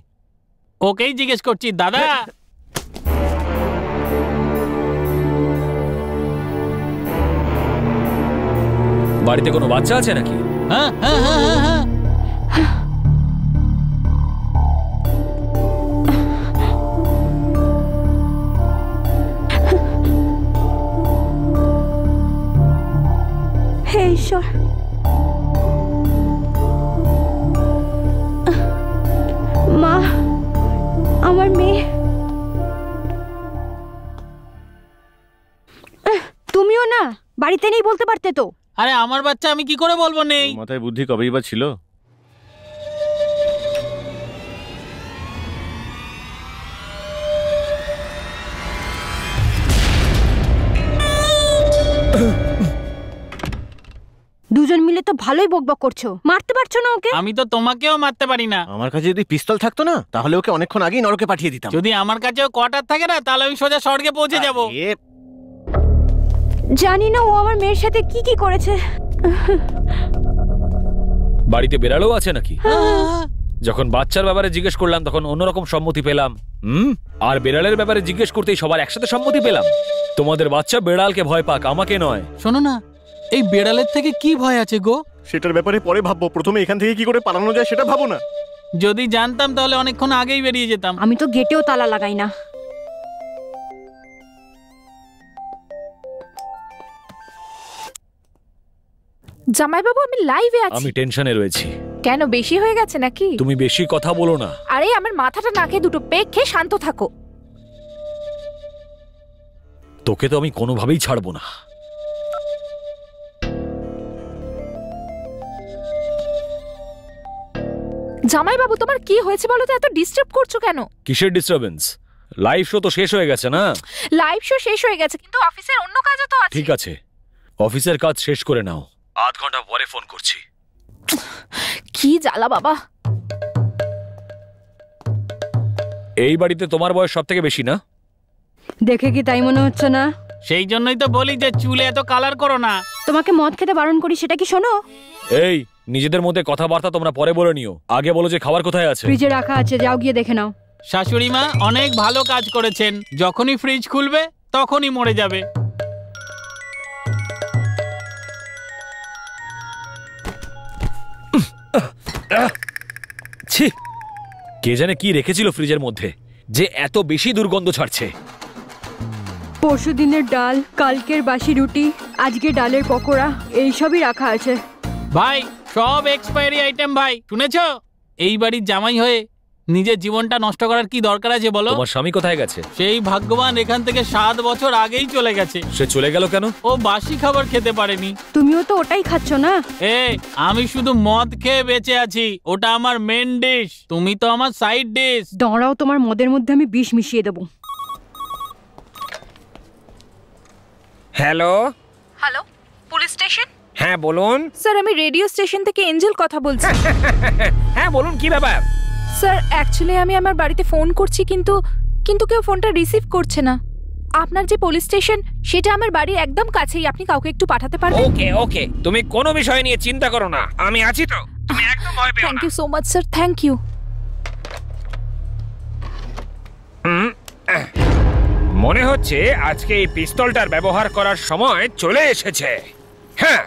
D: ওকেই জিজ্ঞেস করছি দাদা।
K: বাড়িতে কোনো বাচ্চা আছে নাকি?
D: হ্যাঁ হ্যাঁ হ্যাঁ হ্যাঁ।
L: হে ঈশ্বর, মা, আমার মেয়ে।
G: তুমিও না বাড়িতে নেই বলতে পারতে তো।
D: আরে আমার বাচ্চা আমি কি করে বলবো নেই?
A: মাথায় বুদ্ধি কবেই বা ছিল।
L: দুজন মিলে তো ভালোই বকবক করছো, মারতে পারছো না ওকে?
D: আমি তো তোমাকেও মারতে পারি না।
A: আমার কাছে যদি পিস্তল থাকতো না তাহলে ওকে অনেকক্ষণ আগেই নরকে পাঠিয়ে দিতাম।
D: যদি আমার কাছেও কোয়ার্টার থাকে না তাহলে আমি সোজা স্বর্গে পৌঁছে যাব।
L: জানি না ও আমার মেয়ের সাথে কি কি করেছে।
K: বাড়িতে বেড়ালও আছে নাকি? যখন বাচ্চার ব্যাপারে জিজ্ঞেস করলাম তখন অন্যরকম সম্মতি পেলাম। আর বেড়ালের ব্যাপারে জিজ্ঞেস করতেই সবার একসাথে সম্মতি পেলাম। তোমাদের বাচ্চা বেড়ালকে ভয় পাক, আমাকে নয়।
C: শোনো না, এই বেড়ালের থেকে কি ভয় আছে গো?
A: সেটার ব্যাপারে পরে ভাববো, প্রথমে এখান থেকে কি করে পালানো যায় সেটা ভাবো না।
D: যদি জানতাম তাহলে অনেকক্ষণ আগেই বেরিয়ে যেতাম।
L: আমি তো গেটেও তালা লাগাই না।
F: জামাইবাবু আমি লাইভে আছি।
K: আমি টেনশনে রয়েছি।
F: কেন, বেশি হয়ে গেছে নাকি?
K: তুমি বেশি কথা বলো না।
F: আরে আমার মাথাটা না খেয়ে দুটো পেক খেয়ে শান্ত থাকো।
K: তোকে তো আমি কোনোভাবেই ছাড়বো না।
F: জামাইবাবু তোমার কি হয়েছে বলো তো, এত ডিস্টার্ব করছো কেন?
K: কিসের ডিস্টারবেন্স? লাইভ শো তো শেষ হয়ে গেছে না?
F: লাইভ শো শেষ হয়ে গেছে কিন্তু অফিসের অন্য কাজও তো আছে।
K: ঠিক আছে, অফিসের কাজ শেষ করে নাও, আধ ঘন্টা পরে ফোন করছি।
F: কি জ্বালা বাবা।
K: এই বাড়িতে তোমার বয়স সব থেকে বেশি না?
L: দেখে কি তাই মনে হচ্ছে না?
D: সেই জন্যই তো বলি যে চুলে এত কালার করো না।
L: তোমাকে মদ খেতে বারণ করি, সেটা কি শোনো?
K: এই নিজেদের মধ্যে কথাবার্তা তোমরা পরে বলে নিও, আগে বলো যে খাবার কোথায় আছে।
L: ফ্রিজে রাখা আছে, যাও গিয়ে দেখে নাও।
D: শাশুড়ি মা অনেক ভালো কাজ করেছেন, যখনই ফ্রিজ খুলবে তখনই মরে যাবে।
K: ছি, কে জানে কি রেখেছিল ফ্রিজের মধ্যে যে এত বেশি দুর্গন্ধ ছাড়ছে।
G: পরশু দিনের ডাল, কালকের বাসি রুটি, আজকে ডালের পকোড়া, এইসবই রাখা আছে।
D: ভাই সব এক্সপায়ারি আইটেম ভাই, শুনেছো? এই বাড়ির জামাই হয়ে নিজের জীবনটা নষ্ট করার কি দরকার আছে বলো?
K: তোমার স্বামী কোথায় গেছে?
D: সেই ভাগ্যবান এখান থেকে 7 বছর আগেই চলে গেছে।
K: সে চলে গেল কেন?
D: ও বাসি খাবার খেতে পারেনি।
L: তুমিও তো ওটাই খাচ্ছ না?
D: আমি শুধু মদ খেয়ে বেঁচে আছি, ওটা আমার মেন ডিশ, তুমি তো আমার সাইড ডিশ।
L: দাঁড়াও, তোমার মদের মধ্যে আমি বিষ মিশিয়ে দেবো।
E: Hello
F: hello, police station?
E: হ্যাঁ বলুন।
F: স্যার আমি রেডিও স্টেশন থেকে এঞ্জেল কথা বলছি।
E: হ্যাঁ বলুন, কি ব্যাপার?
F: স্যার অ্যাকচুয়ালি আমি আমার বাড়িতে ফোন করছি কিন্তু কেউ ফোনটা রিসিভ করছে না। আপনার যে পুলিশ স্টেশন সেটা আমার বাড়ির একদম কাছেই, আপনি কাউকে একটু পাঠাতে পারবেন?
E: ওকে ওকে, তুমি কোনো বিষয় নিয়ে চিন্তা করো না, আমি আছি তো, তুমি একদম ভয় পেও না।
F: Thank you so much sir, thank you.
E: মনে হচ্ছে আজকে এই পিস্তলটার ব্যবহার করার সময় চলে এসেছে। হ্যাঁ,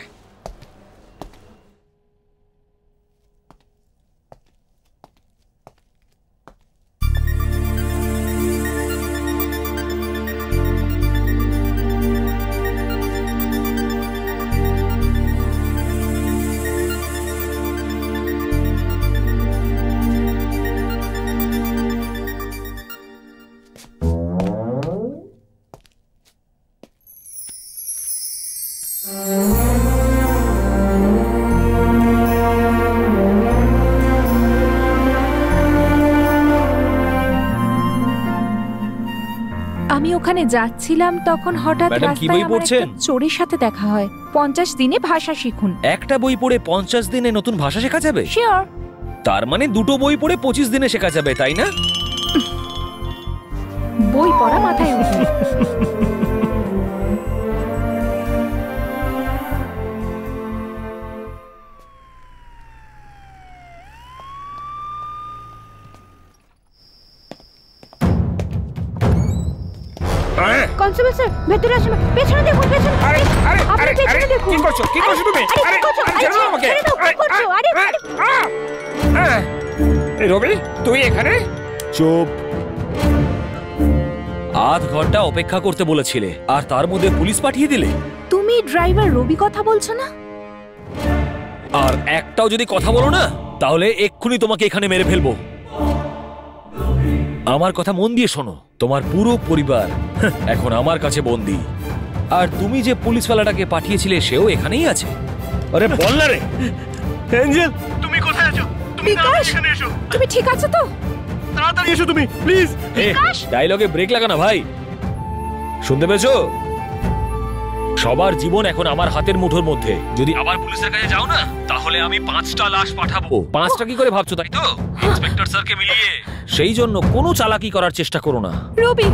F: আমি ওখানে যাচ্ছিলাম তখন হঠাৎ
K: ম্যাডাম, কি বই
F: রাস্তায় আমার
K: পড়ছেন?
F: একটা চোরের সাথে দেখা হয়। 50 দিনে ভাষা শিখুন।
K: একটা বই পড়ে 50 দিনে নতুন ভাষা শেখা যাবে?
F: শিওর।
K: তার মানে দুটো বই পড়ে 25 দিনে শেখা যাবে, তাই না?
F: বই পড়া মাথায় উঠে।
L: কনস্টেবল স্যার, ভেতরে আসুন, পেছনে দেখুন, পেছনে।
E: আরে আরে
L: আপনি
E: আরে
L: পেছনে
E: আরে,
L: দেখুন।
E: কি করছো তুমি? আরে ছেড়ে দাও আমাকে।
L: ছেড়ে দাও, কি করছো?
E: এই রবি, তুই এখানে?
K: চুপ। আধ ঘন্টা অপেক্ষা করতে বলেছিলে আর তার মধ্যে পুলিশ পাঠিয়ে দিলে।
F: তুমি ড্রাইভার রবি কথা বলছো না?
K: আর একটাও যদি কথা বলো না তাহলে এক্ষুনি তোমাকে এখানে মেরে ফেলবো। আমার কথা মন দিয়ে শোনো, তোমার পুরো পরিবার এখন আমার কাছে বন্দী। আর তুমি যে পুলিশ ওয়ালাটাকে পাঠিয়েছিলে সেও এখানেই আছে। আরে বল না রে।
A: এঞ্জেল, তুমি কোথায় আছো? তুমি
F: বিকাশ,
A: এখানে এসো।
F: তুমি ঠিক আছো তো?
A: তাড়াতাড়ি এসো তুমি, প্লিজ।
K: ডায়লগে ব্রেক লাগা না ভাই, শুনতে পেয়েছো? সবার জীবন এখন আমার হাতের মুঠোর মধ্যে। যদি আবার পুলিশের কাছে যাও না, তাহলে আমি 5টা লাশ পাঠাবো। 5টা কি করে ভাবছো, তাই তো? ইন্সপেক্টর স্যারকে মিলিয়ে। সেই জন্য কোনো চালাকি করার চেষ্টা করো না।
F: রবি,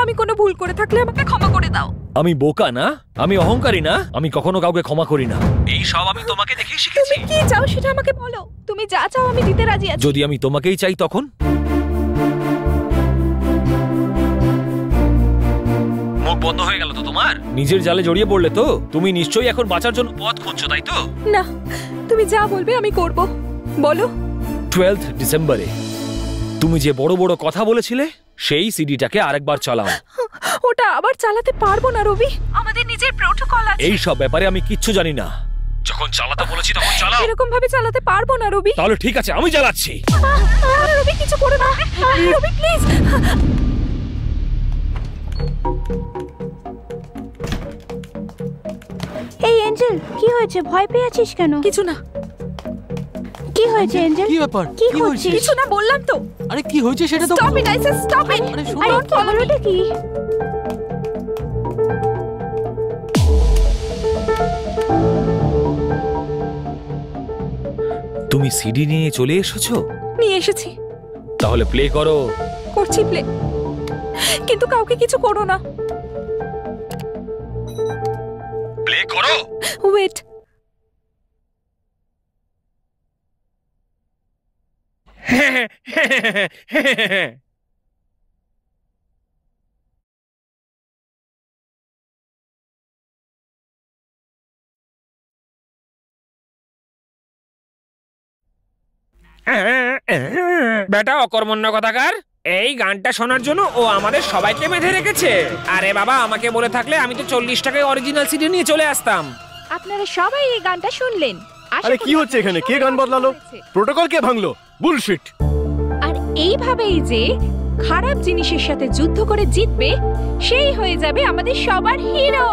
F: আমি কোনো ভুল করে থাকলে আমাকে ক্ষমা করে দাও।
K: আমি বোকা না, আমি অহংকারী না, আমি কখনো কাউকে ক্ষমা করি না। এই সব আমি তোমাকে দেখেই শিখেছি।
F: তুমি কি চাও সেটা আমাকে বলো। তুমি যা চাও আমি দিতে রাজি আছি।
K: যদি আমি তোমাকেই চাই তখন? মুখ বন্ধ হয়ে গেল তো তোমার? নিজের জালে জড়িয়ে পড়লে তো? তুমি নিশ্চয়ই এখন বাঁচার জন্য পথ খুঁজছো, তাই তো?
F: না, তুমি যা বলবে আমি করব। বলো।
K: 12 ডিসেম্বরে তুমি যে বড় বড় কথা বলেছিলে, সেই সিডিটাকে আরেকবার চালাও।
F: ওটা আবার চালাতে পারবো না রবি, আমাদের নিজের প্রোটোকল আছে।
K: এই সব ব্যাপারে আমি কিচ্ছু জানি না। যখন চালাতে বলেছি তখন চালাও।
F: এরকম ভাবে চালাতে পারবো না রবি।
K: তাহলে ঠিক আছে, আমি চালাচ্ছি।
F: রবি কিছু করো না, রবি প্লিজ।
L: এই এঞ্জেল, কি হয়েছে? ভয় পেয়ে আছিস কেন?
F: কিছু না।
L: কি হয়েছে এঞ্জেল?
C: কি ব্যাপার?
L: কি
C: কি হয়েছে?
L: করছিস?
F: কিছু না বললাম তো।
C: আরে কি হয়েছে সেটা তো
F: stop it, I say stop it.
C: আরে শোনো।
L: আরে কি হলোটা কি?
K: তুমি সিডি নিয়ে চলে এসেছো?
F: নিয়ে এসেছি।
K: তাহলে প্লে করো।
F: করছি প্লে, কিন্তু কাউকে কিছু করো না।
K: প্লে করো।
F: ওয়েট।
E: বেটা অকর্মণ্য কথাকার, এই গানটা শোনার জন্য ও আমাদের সবাইকে বেঁধে রেখেছে। আরে বাবা, আমাকে বলে থাকলে আমি তো 40 টাকায় অরিজিনাল সিডি নিয়ে চলে আসতাম।
F: আপনারা সবাই এই গানটা শুনলেন।
A: আরে কি হচ্ছে এখানে? কে গান বদলালো? প্রোটোকল কে ভাঙলো? বুলশিট।
F: আর এইভাবেই যে খারাপ জিনিসের সাথে যুদ্ধ করে জিতবে, সেই হয়ে যাবে আমাদের সবার হিরো।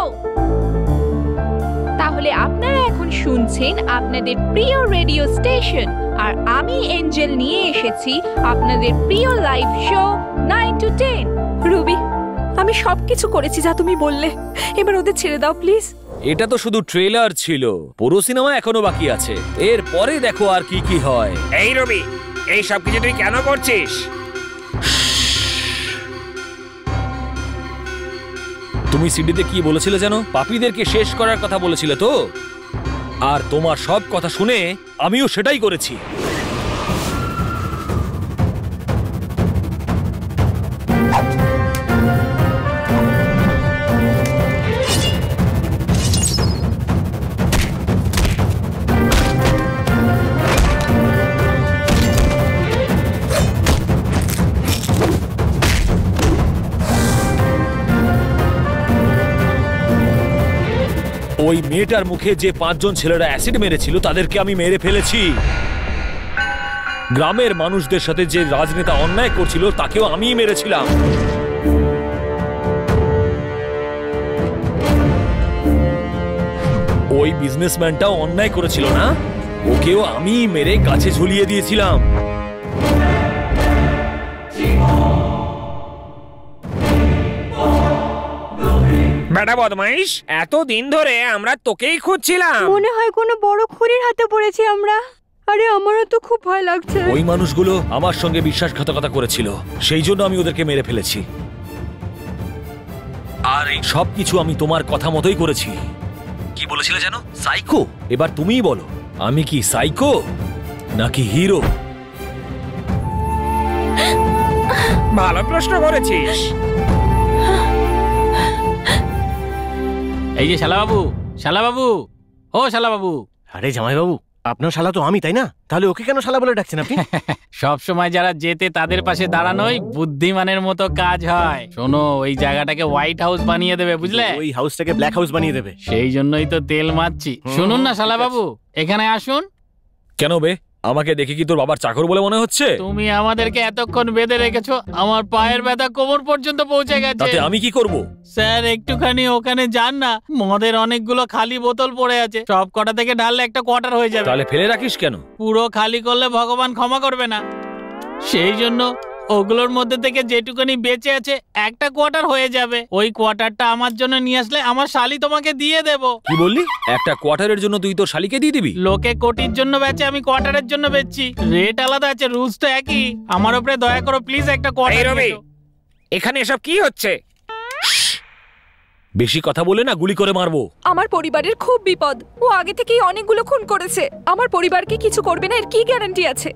F: তাহলে আপনারা এখন শুনছেন আপনাদের প্রিয় রেডিও স্টেশন, আর আমি এঞ্জেল নিয়ে এসেছি আপনাদের প্রিয় লাইভ শো 9 to 10। রুবি, আমি সবকিছু করেছি যা তুমি বললে, এবার ওদের ছেড়ে দাও প্লিজ।
K: এটা তো শুধু ট্রেলার ছিল, পুরো সিনেমা এখনো বাকি আছে। এর পরে দেখো আর কি কি হয়।
E: এই রবি, এই সব কিছু তুই কেন করছিস?
K: তুমি সিডিতে কি বলেছিলে জানো? পাপীদেরকে শেষ করার কথা বলেছিলে তো? আর তোমার সব কথা শুনে আমিও সেটাই করেছি। ওই মেয়েটার মুখে যে 5 জন ছেলেরা অ্যাসিড মেরেছিল তাদেরকে আমি মেরে ফেলেছি। গ্রামের মানুষদের সাথে যে রাজনেতা অন্যায় করছিল তাকেও আমিই মেরেছিলাম। ওই বিজনেসম্যানটাও অন্যায় করেছিল না? ওকেও আমিই মেরে গাছে ঝুলিয়ে দিয়েছিলাম।
E: বেটা বদমাইশ, এতদিন ধরে আমরা তোকেই খুঁজছিলাম।
G: মনে হয় কোনো বড় খুনির হাতে পড়েছি আমরা। আরে আমারও তো খুব ভয় লাগছে।
K: ওই মানুষগুলো আমার সঙ্গে বিশ্বাসঘাতকতা করেছিল, সেই জন্য আমি ওদেরকে মেরে ফেলেছি। আর এই সব কিছু আমি তোমার কথা মতোই করেছি। কি বলেছিলে জানো? সাইকো। এবার তুমিই বলো, আমি কি সাইকো নাকি হিরো?
E: ভালো প্রশ্ন করেছিস।
D: এই যে শালাবাবু, শালাবাবু, ও শালাবাবু।
A: আরে জামাইবাবু, আপনার শালা তো আমি, তাই না? তাহলে ওকে কেন শালা বলে ডাকছেন আপনি?
D: সব সময় যারা জেতে তাদের পাশে দাঁড়ানোই বুদ্ধিমানের মতো কাজ হয়। শোনো, ওই জায়গাটাকে হোয়াইট হাউস বানিয়ে দেবে, বুঝলে?
A: ওই হাউসটাকে ব্ল্যাক হাউস বানিয়ে দেবে।
D: সেই জন্যই তো তেল মারছি। শুনুন না শালাবাবু, এখানে আসুন।
K: কেন বে? আমাকে দেখে কি তোর বাবার চাকর বলে মনে হচ্ছে?
D: তুমি আমাদেরকে এতক্ষণ বেঁধে রেখেছো, আমার পায়ের ব্যথা কোমর পর্যন্ত পৌঁছে গেছে।
K: তাতে আমি কি করব?
D: স্যার একটুখানি ওখানে যান না, মদের অনেকগুলো খালি বোতল পড়ে আছে, সব কটা থেকে ঢাললে একটা কোয়ার্টার হয়ে যাবে।
K: তাহলে ফেলে রাখিস কেন?
D: পুরো খালি করলে ভগবান ক্ষমা করবে না, সেই জন্য ওগুলোর মধ্যে থেকে যেটুকুনি বেঁচে আছে একটা কোয়ার্টার হয়ে যাবে। ওই কোয়ার্টারটা আমার জন্য নিয়ে আসলে আমার শালি তোমাকে দিয়ে দেব।
K: কি বললি? একটা কোয়ার্টারের জন্য তুই তোর শালিকে দিয়ে দিবি?
D: লোকে কোটির জন্য বেচে, আমি কোয়ার্টারের জন্য বেচছি। রেট আলাদা আছে, রুলস তো একই। আমার উপরে দয়া করো প্লিজ, একটা কোয়ার্টার।
E: এখানে এসব কি হচ্ছে?
K: বেশি কথা বলে না গুলি করে মারবো।
F: আমার পরিবারের খুব বিপদ। ও আগে থেকেই অনেকগুলো খুন করেছে। আমার পরিবারকে কিছু করবে না এর কি গ্যারান্টি আছে?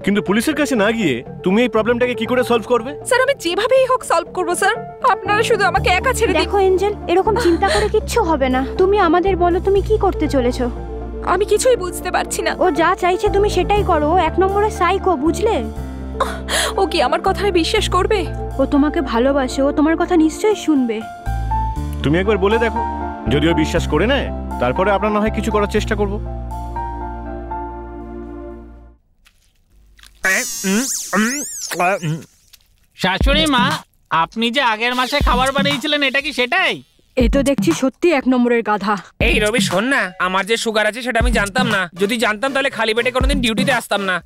A: কিন্তু পুলিশের কাছে না গিয়ে তুমি এই প্রবলেমটাকে কি করে সলভ করবে?
F: স্যার আমি যেভাবেই হোক সলভ করব স্যার। আপনারা শুধু আমাকে একা ছেড়ে দিন।
L: দেখো এঞ্জেল, এরকম চিন্তা করে কিচ্ছু হবে না। তুমি আমাদের বলো তুমি কি করতে চলেছো।
F: আমি কিছুই বুঝতে পারছি না।
L: ও যা চাইছে তুমি সেটাই করো। ও 1 নম্বরের সাইকো, বুঝলে?
F: ও কি আমার কথায় বিশ্বাস করবে?
L: ও তোমাকে ভালোবাসে, ও তোমার কথা নিশ্চয়ই শুনবে।
A: তুমি একবার বলে দেখো, যদিও বিশ্বাস করে নেয় তারপরে আমরা না হয় কিছু করার চেষ্টা করব।
D: শাশুড়ি মা, আপনি যে আগের মাসে খাবার বানিয়েছিলেন এটা কি সেটাই?
G: এ তো দেখছি সত্যি 1 নম্বরের গাধা।
E: এই রবি শোন না, আমার যে সুগার আছে সেটা আমি জানতাম না। যদি জানতাম তাহলে খালি পেটে কোনোদিন ডিউটিতে আসতাম না।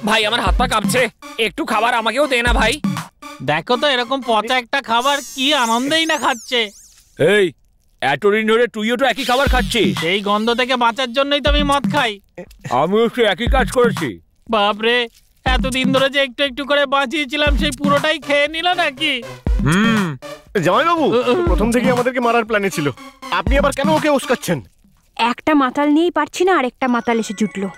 E: ভাই আমার হাত পা কাঁপছে, একটু খাবার আমাকেও দে না ভাই।
D: দেখো তো এরকম পচা একটা খাবার কি আনন্দেই না খাচ্ছে।
K: এই এতদিন ধরে তুইও তো একই খাবার খাচ্ছিস।
D: এই গন্ধ থেকে বাঁচার জন্যই তো আমি মদ খাই।
K: আমিও তো একই কাজ করেছি।
D: বাপরে, এতদিন ধরে যে একটু একটু করে বাঁচিয়েছিলাম সেই পুরোটাই খেয়ে নিল নাকি?
A: জামাইবাবু প্রথম থেকে আমাদেরকে মারার প্ল্যানে ছিল, আপনি আবার কেন ওকে উস্কাচ্ছেন?
L: একটা মাতাল নিয়েই পারছি না, আরেকটা মাতাল এসে জুটলো।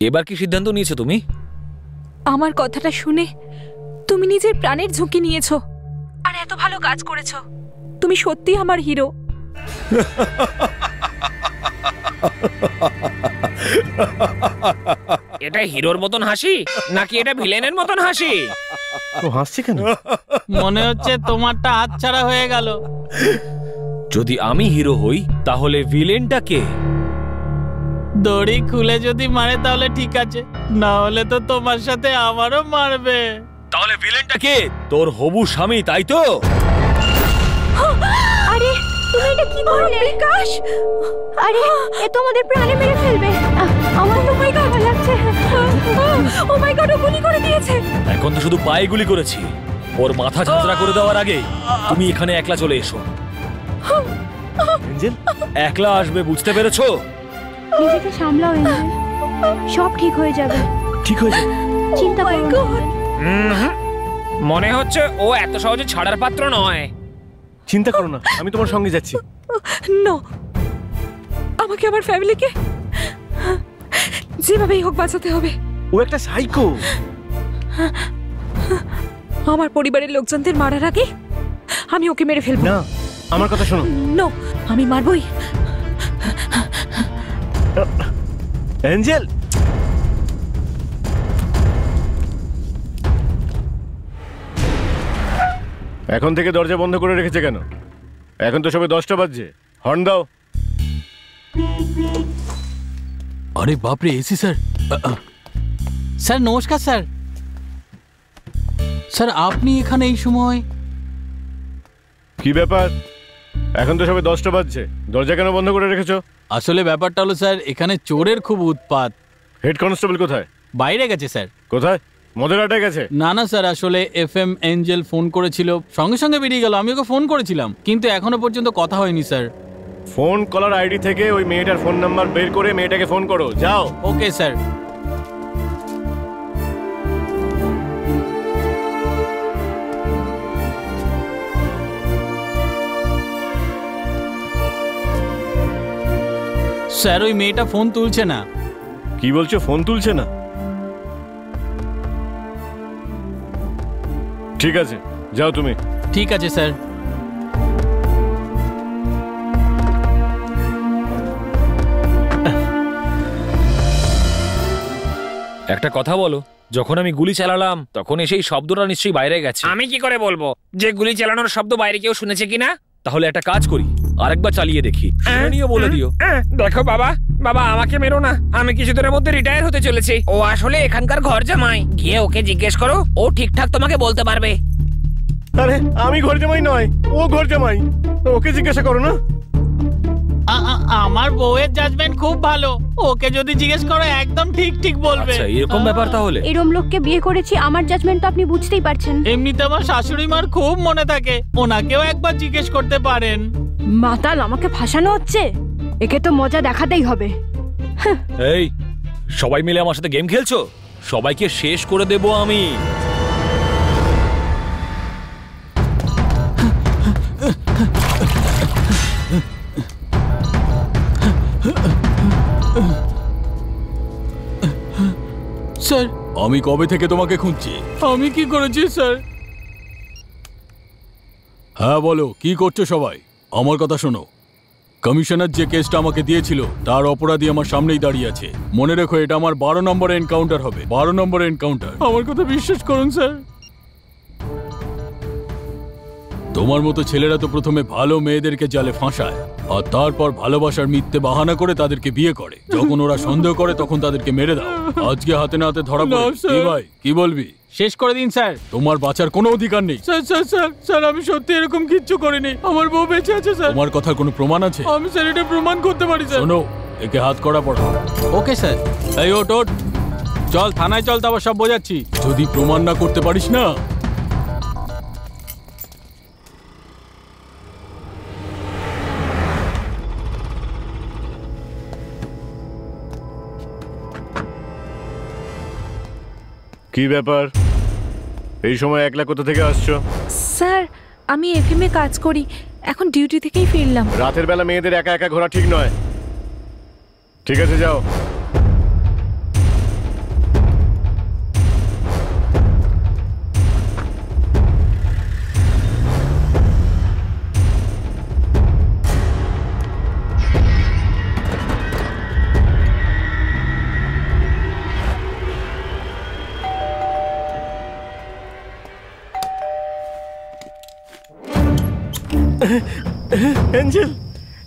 K: এবার কি সিদ্ধান্ত নিয়েছো তুমি?
F: আমার কথাটা শুনে তুমি নিজের প্রাণের ঝুঁকি নিয়েছো আর এত ভালো কাজ করেছো। তুমি সত্যি আমার হিরো।
E: এটা হিরোর মতন হাসি নাকি এটা ভিলেনের মতন হাসি?
A: তো হাসছি কেন?
D: মনে হচ্ছে তোমারটা হাতছাড়া হয়ে গেল।
K: যদি আমি হিরো হই তাহলে ভিলেনটা কে?
D: দড়ি খুলে যদি মারে তাহলে ঠিক আছে, না হলে তো তোমার সাথে আমারও মারবে।
K: তাহলে ভিলেনটা কে? তোর হবু স্বামী, তাই তো?
L: আরে তুমি এটা কি করলে বিকাশ? আরে এ তো আমাদের প্রাণে মেরে ফেলবে। আমার তো ভয় লাগছে।
F: ও মাই গড, ও গুলি করে দিয়েছে।
K: এখন তো শুধু পায়ে গুলি করেছি, ওর মাথা ঝাঁঝরা করে দেওয়ার আগে তুমি এখানে একলা চলে এসো।
A: এঞ্জেল
K: একলা আসবে, বুঝতে পেরেছো?
L: নিজেকে সামলাও এঞ্জেল, সব ঠিক হয়ে যাবে।
A: ঠিক হয়ে যাবে,
L: চিন্তা করো না।
E: মনে হচ্ছে ও এত সহজে ছাড়ার পাত্র নয়।
A: চিন্তা করো না, আমি তোমার সঙ্গে যাচ্ছি।
F: নো, আমাকে আমার ফ্যামিলিকে যেভাবেই হোক বাঁচাতে হবে।
A: ও একটা সাইকো।
F: আমার পরিবারের লোকজনদের মারার আগে আমি ওকে মেরে ফেলবো।
A: না, আমার কথা শোনো।
F: নো, আমি মারবই।
A: এঞ্জেল এখন থেকে দরজা বন্ধ করে রেখেছে কেন? এখন তো সবে 10টা বাজছে, হর্ন দাও।
B: আরে বাপরে, এসি স্যার।
D: স্যার নমস্কার স্যার। স্যার আপনি এখানে এই সময়?
A: কি ব্যাপার? এখন তো সবে 10টা বাজছে, দরজা কেন বন্ধ করে রেখেছো?
B: আসলে ব্যাপারটা হলো স্যার, এখানে চোরের খুব উৎপাত।
A: হেড কনস্টেবল কোথায়?
B: বাইরে গেছে স্যার।
A: কোথায়? মদের আড্ডায় গেছে?
B: না না স্যার, আসলে FM এঞ্জেল ফোন করেছিল, সঙ্গে সঙ্গে বেরিয়ে গেল। আমি ওকে ফোন করেছিলাম কিন্তু এখনো পর্যন্ত কথা হয়নি স্যার।
A: ফোন কলার আইডি থেকে ওই মেয়েটার ফোন নাম্বার বের করে মেয়েটাকে ফোন করো, যাও।
B: Okay sir. স্যার ওই মেয়েটা ফোন তুলছে না।
A: কি বলছো? ফোন তুলছে না? ঠিক আছে, যাও তুমি।
B: ঠিক আছে স্যার।
K: একটা কথা বলো, যখন আমি গুলি চালালাম তখন সেই শব্দটা নিশ্চয়ই বাইরে গেছে।
E: আমি কি করে বলবো যে গুলি চালানোর শব্দ বাইরে কেউ শুনেছে কিনা?
K: তাহলে একটা কাজ করি, আরেকবার চালিয়ে দেখি, নিয়ে বলে দিও।
E: দেখো বাবা, বাবা আমাকে মেরো না, আমি কিছুদিনের মধ্যে রিটায়ার হতে চলেছি। ও আসলে এখানকার ঘর জামাই, গিয়ে ওকে জিজ্ঞেস করো, ও ঠিকঠাক তোমাকে বলতে পারবে।
A: আরে আমি ঘর জামাই নয়, ও ঘর জামাই, ওকে জিজ্ঞাসা করো না।
C: আমার বউয়ের জাজমেন্ট খুব ভালো, ওকে যদি জিজ্ঞেস করো একদম ঠিক ঠিক বলবে।
K: আচ্ছা এরকম ব্যাপার তাহলে।
L: এরম লোককে বিয়ে করেছি, আমার জাজমেন্ট তো আপনি বুঝতেই পারছেন।
C: এমনিতে আমার শাশুড়ি মার খুব মনে থাকে, ওনাকেও একবার জিজ্ঞেস করতে পারেন।
L: মাতাল, আমাকে ফাঁসানো হচ্ছে। একে তো মজা দেখাতেই হবে।
K: এই সবাই মিলে আমার সাথে গেম খেলছো? সবাইকে শেষ করে দেব আমি।
C: স্যার
B: আমি কবে থেকে তোমাকে খুঁজছি।
C: আমি কি করেছি স্যার?
B: হ্যাঁ বলো, কি করছো সবাই? আমার কথা শোনো, কমিশনার যে কেসটা আমাকে দিয়েছিল তার অপরাধী আমার সামনেই দাঁড়িয়ে আছে। মনে রেখো, এটা আমার 12 নম্বর এনকাউন্টার হবে। 12 নম্বর এনকাউন্টার।
C: আমার কথা বিশ্বাস করুন স্যার।
B: তোমার মতো ছেলেরা তো প্রথমে ভালো মেয়েদেরকে জালে ফাঁসায়, আর তারপর ভালোবাসার মিথ্যে বাহানা করে তাদেরকে বিয়ে করে। যখন ওরা সন্দেহ করে তখন তাদেরকে মেরে দাও। আজকে হাতে না হাতে ধরা পড়ে। কি ভাই, কি বলবি?
C: শেষ করে দিন স্যার।
B: তোমার বাঁচার কোনো অধিকার নেই।
C: স্যার স্যার স্যার স্যার আমি সত্যি এরকম কিচ্ছু করিনি, আমার বউ বেঁচে আছে স্যার।
B: তোমার কথার কোনো প্রমাণ আছে?
C: আমি স্যার এটা প্রমাণ করতে পারি স্যার।
B: শোনো, একে হাত করা পড়ো।
C: Okay sir.
B: এই ওট ওট,
C: চল থানায় চল, তারপর সব বোঝাচ্ছি।
B: যদি প্রমাণ না করতে পারিস না।
J: কি ব্যাপার, এই সময় একলা কোথা থেকে আসছো?
F: স্যার আমি এফএমে কাজ করি, এখন ডিউটি থেকেই ফিরলাম।
J: রাতের বেলা মেয়েদের একা একা ঘোরা ঠিক নয়। ঠিক আছে যাও।
E: এঞ্জেল,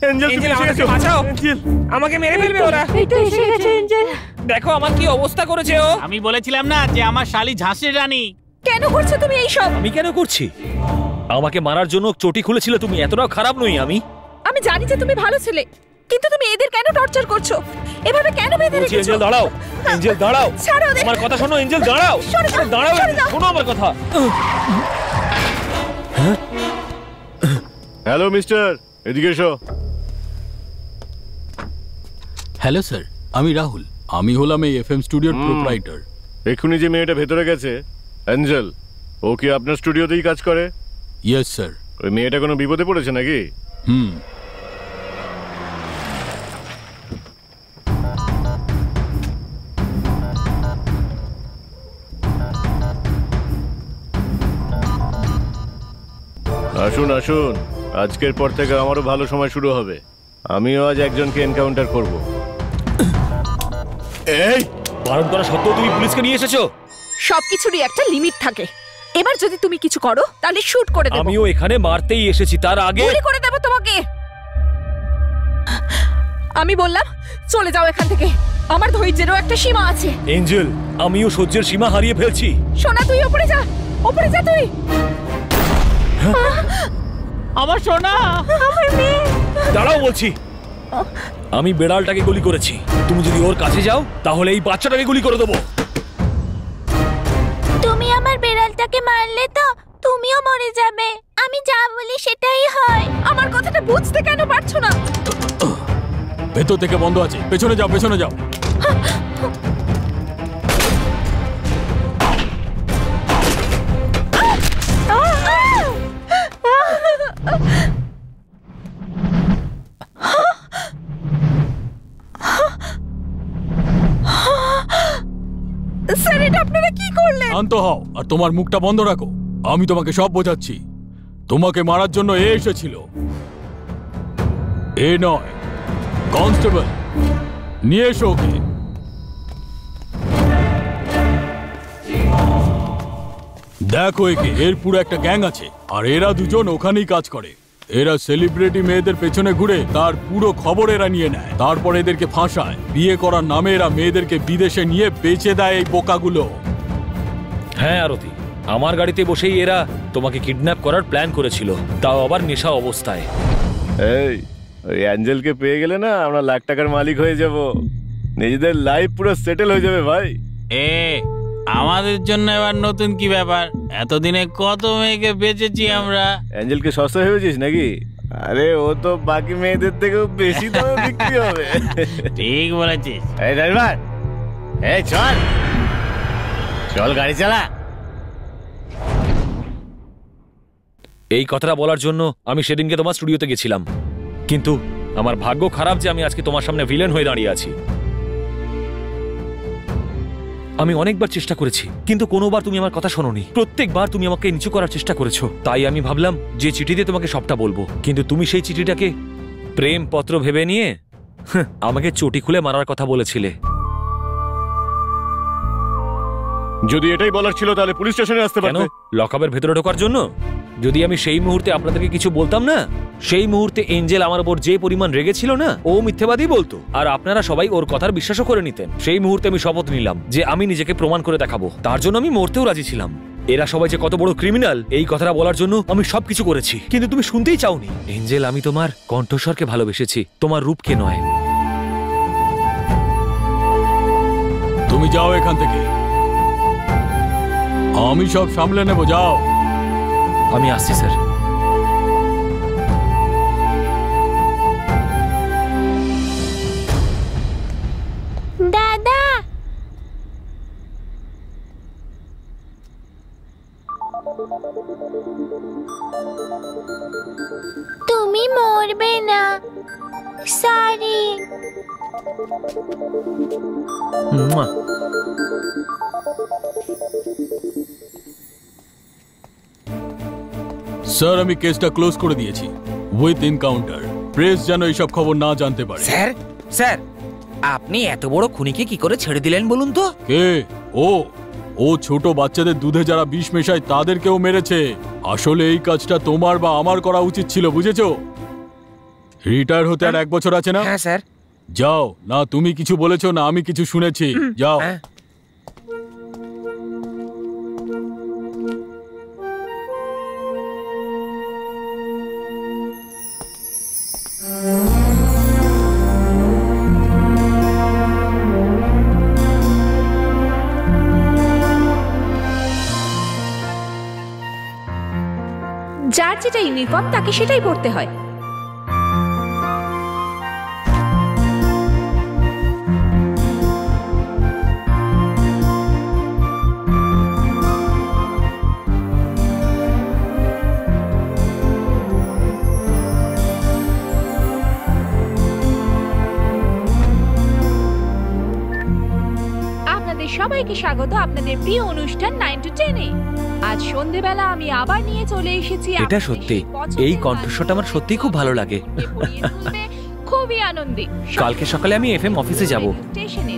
E: এঞ্জেল তুমি আমাকে বাঁচাও। এঞ্জেল, আমাকে মেরে ফেলবে ওরা।
L: এই তো এসে গেছে এঞ্জেল।
E: দেখো আমার কি অবস্থা করেছে ও।
C: আমি বলেছিলাম না যে আমার শালি ঝাঁসির রানী।
F: কেন করছো তুমি এই সব?
K: আমি কেন করছি? আমাকে মারার জন্য চটি খুলেছিল তুমি। এতটাও খারাপ নই আমি।
F: আমি জানি যে তুমি ভালো ছেলে, কিন্তু তুমি এদের কেন টর্চার করছো? এভাবে কেন বেঁধে রেখেছো?
K: এঞ্জেল দাঁড়াও, এঞ্জেল দাঁড়াও।
F: ছাড়ো ওদের।
K: আমার কথা শোনো এঞ্জেল, দাঁড়াও। দাঁড়াও, শোনো আমার কথা।
J: হ্যালো মিস্টার, এদিকে এসো।
B: হ্যালো স্যার, আমি রাহুল। আমি হলাম এই এফএম স্টুডিওর প্রোপ্রাইটার।
J: এক্ষুনি যে মেয়েটা ভেতরে গেছে, অ্যাঞ্জেল, ও কি আপনার স্টুডিওতেই কাজ করে?
B: Yes sir.
J: ওই মেয়েটা কোনো বিপদে পড়েছে নাকি? আসুন আসুন, আজকের পর থেকে আমারও ভালো সময় শুরু হবে। আমিও আজ একজনকে এনকাউন্টার করব।
K: এই বারণ করা সত্ত্বেও তুমি পুলিশকে নিয়ে এসেছো?
F: সবকিছুরই একটা লিমিট থাকে। এবার যদি তুমি কিছু করো তাহলে শুট করে দেব।
K: আমিও এখানে মারতেই এসেছি, তার আগে
F: গুলি করে দেব তোমাকে। আমি বললাম চলে যাও এখান থেকে, আমার ধৈর্যেরও একটা সীমা আছে।
K: এঞ্জেল, আমিও সহ্যের সীমা হারিয়ে ফেলছি।
F: সোনা তুই উপরে যা, উপরে যা তুই।
C: আমার সোনা,
F: আমার মেয়ে।
K: দাঁড়াও বলছি। আমি বেড়ালটাকে গুলি করেছি, তুমি যদি ওর কাছে যাও তাহলে এই বাচ্চাটাকে গুলি করে দেবো।
M: তুমি আমার বেড়ালটাকে মারলে তো তুমিও মরে যাবে। আমি যা বলি সেটাই হয়।
F: আমার কথাটা বুঝতে কেন পারছো না?
B: ভেতর থেকে বন্ধ আছে, পেছনে যাও, পেছনে যাও।
F: স্যার এটা আপনারা কি করলেন?
B: শান্ত হও আর তোমার মুখটা বন্ধ রাখো। আমি তোমাকে সব বোঝাচ্ছি। তোমাকে মারার জন্য এ এসেছিল, এ নয়। কনস্টেবল, নিয়ে এসো ওকে। দেখো একে, এর পুরো একটা গ্যাং আছে, আর এরা দুজন ওখানেই কাজ করে। এরা সেলিব্রিটি মেয়েদের পেছনে ঘুরে তার পুরো খবর এরা নিয়ে নেয়, তারপর এদেরকে ফাঁসায়। বিয়ে করার নামে এরা মেয়েদেরকে বিদেশে নিয়ে বেচে দেয় এই বোকাগুলো।
K: হ্যাঁ আরতি, আমার গাড়িতে বসেই এরা তোমাকে কিডন্যাপ করার প্ল্যান করেছিল, তাও আবার নেশা অবস্থায়।
J: এই ওই অ্যাঞ্জেলকে পেয়ে গেলে না আমরা লাখ টাকার মালিক হয়ে যাব, নিজেদের লাইফ পুরো সেটেল হয়ে যাবে ভাই।
D: আমাদের জন্য এবার নতুন কি ব্যাপার? এতদিনে কত মেয়েকে বেচেছি আমরা।
J: অ্যাঞ্জেলকে সস্তা ভেবেছিস নাকি? আরে ও তো বাকি মেয়েদের থেকেও বেশি দামে বিক্রি হবে।
D: ঠিক বলেছিস।
I: এই ড্রাইভার, এই চল চল গাড়ি চালা।
K: এই কথাটা বলার জন্য আমি সেদিনকে তোমার স্টুডিওতে গেছিলাম, কিন্তু আমার ভাগ্য খারাপ যে আমি আজকে তোমার সামনে ভিলেন হয়ে দাঁড়িয়ে আছি। আমি অনেকবার চেষ্টা করেছি, কিন্তু কোনোবার তুমি আমার কথা শোনোনি। প্রত্যেকবার তুমি আমাকে নিচু করার চেষ্টা করেছো। তাই আমি ভাবলাম যে চিঠিতে তোমাকে সবটা বলবো, কিন্তু তুমি সেই চিঠিটাকে প্রেম পত্র ভেবে নিয়ে আমাকে চটি খুলে মারার কথা বলেছিলে।
J: যদি এটাই বলার ছিল তাহলে পুলিশ স্টেশনে আসতে পারতে।
K: লকআপের ভেতরে ঢোকার জন্য? যদি আমি সেই মুহূর্তে আপনাদেরকে কিছু বলতাম না, সেই মুহূর্তে এঞ্জেল আমার উপর যে পরিমাণ রেগেছিল না, ও মিথ্যেবাদী বলতো, আর আপনারা সবাই ওর কথার বিশ্বাসও করে নিতেন। সেই মুহূর্তে আমি শপথ নিলাম যে আমি নিজেকে প্রমাণ করে দেখাবো। তার জন্য আমি মরতেও রাজি ছিলাম। এরা সবাই যে কত বড় ক্রিমিনাল এই কথাটা বলার জন্য আমি সবকিছু করেছি, কিন্তু তুমি শুনতেই চাওনি। এঞ্জেল, আমি তোমার কণ্ঠস্বরকে ভালোবেসেছি, তোমার রূপকে নয়।
B: তুমি যাও এখান থেকে, আমি সব সামলে নেব। যাও।
K: আমি আসছি স্যার।
M: দাদা, তুমি মরবে না। সরি।
B: স্যার, আমি কেসটা ক্লোজ করে দিয়েছি উইথ এনকাউন্টার। প্রেস যেন এইসব খবর না জানতে পারে।
E: স্যার, স্যার, আপনি এত বড় খুনিকে কি করে ছেড়ে দিলেন বলুন তো?
B: কে ও ছোট বাচ্চাদের দুধে যারা বিষ মেশায় তাদেরকেও মেরেছে। আসলে এই কাজটা তোমার বা আমার করা উচিত ছিল, বুঝেছো? রিটায়ার হতে আর 1 বছর আছে না?
E: হ্যাঁ স্যার।
B: যাও। না তুমি কিছু বলেছো না আমি কিছু শুনেছি। যাও।
F: যার যেটা ইউনিফর্ম তাকে সেটাই পড়তে হয়। আপনাদের সবাইকে স্বাগত আপনাদের প্রিয় অনুষ্ঠান 9 to 10 এ। আজ সন্ধ্যেবেলা আমি আবার নিয়ে চলে এসেছি।
H: এটা সত্যি, এই কণ্ঠস্বরটা আমার সত্যি খুব ভালো লাগে।
F: খুবই আনন্দে।
H: কালকে সকালে আমি এফএম অফিসে যাব।
F: স্টেশনে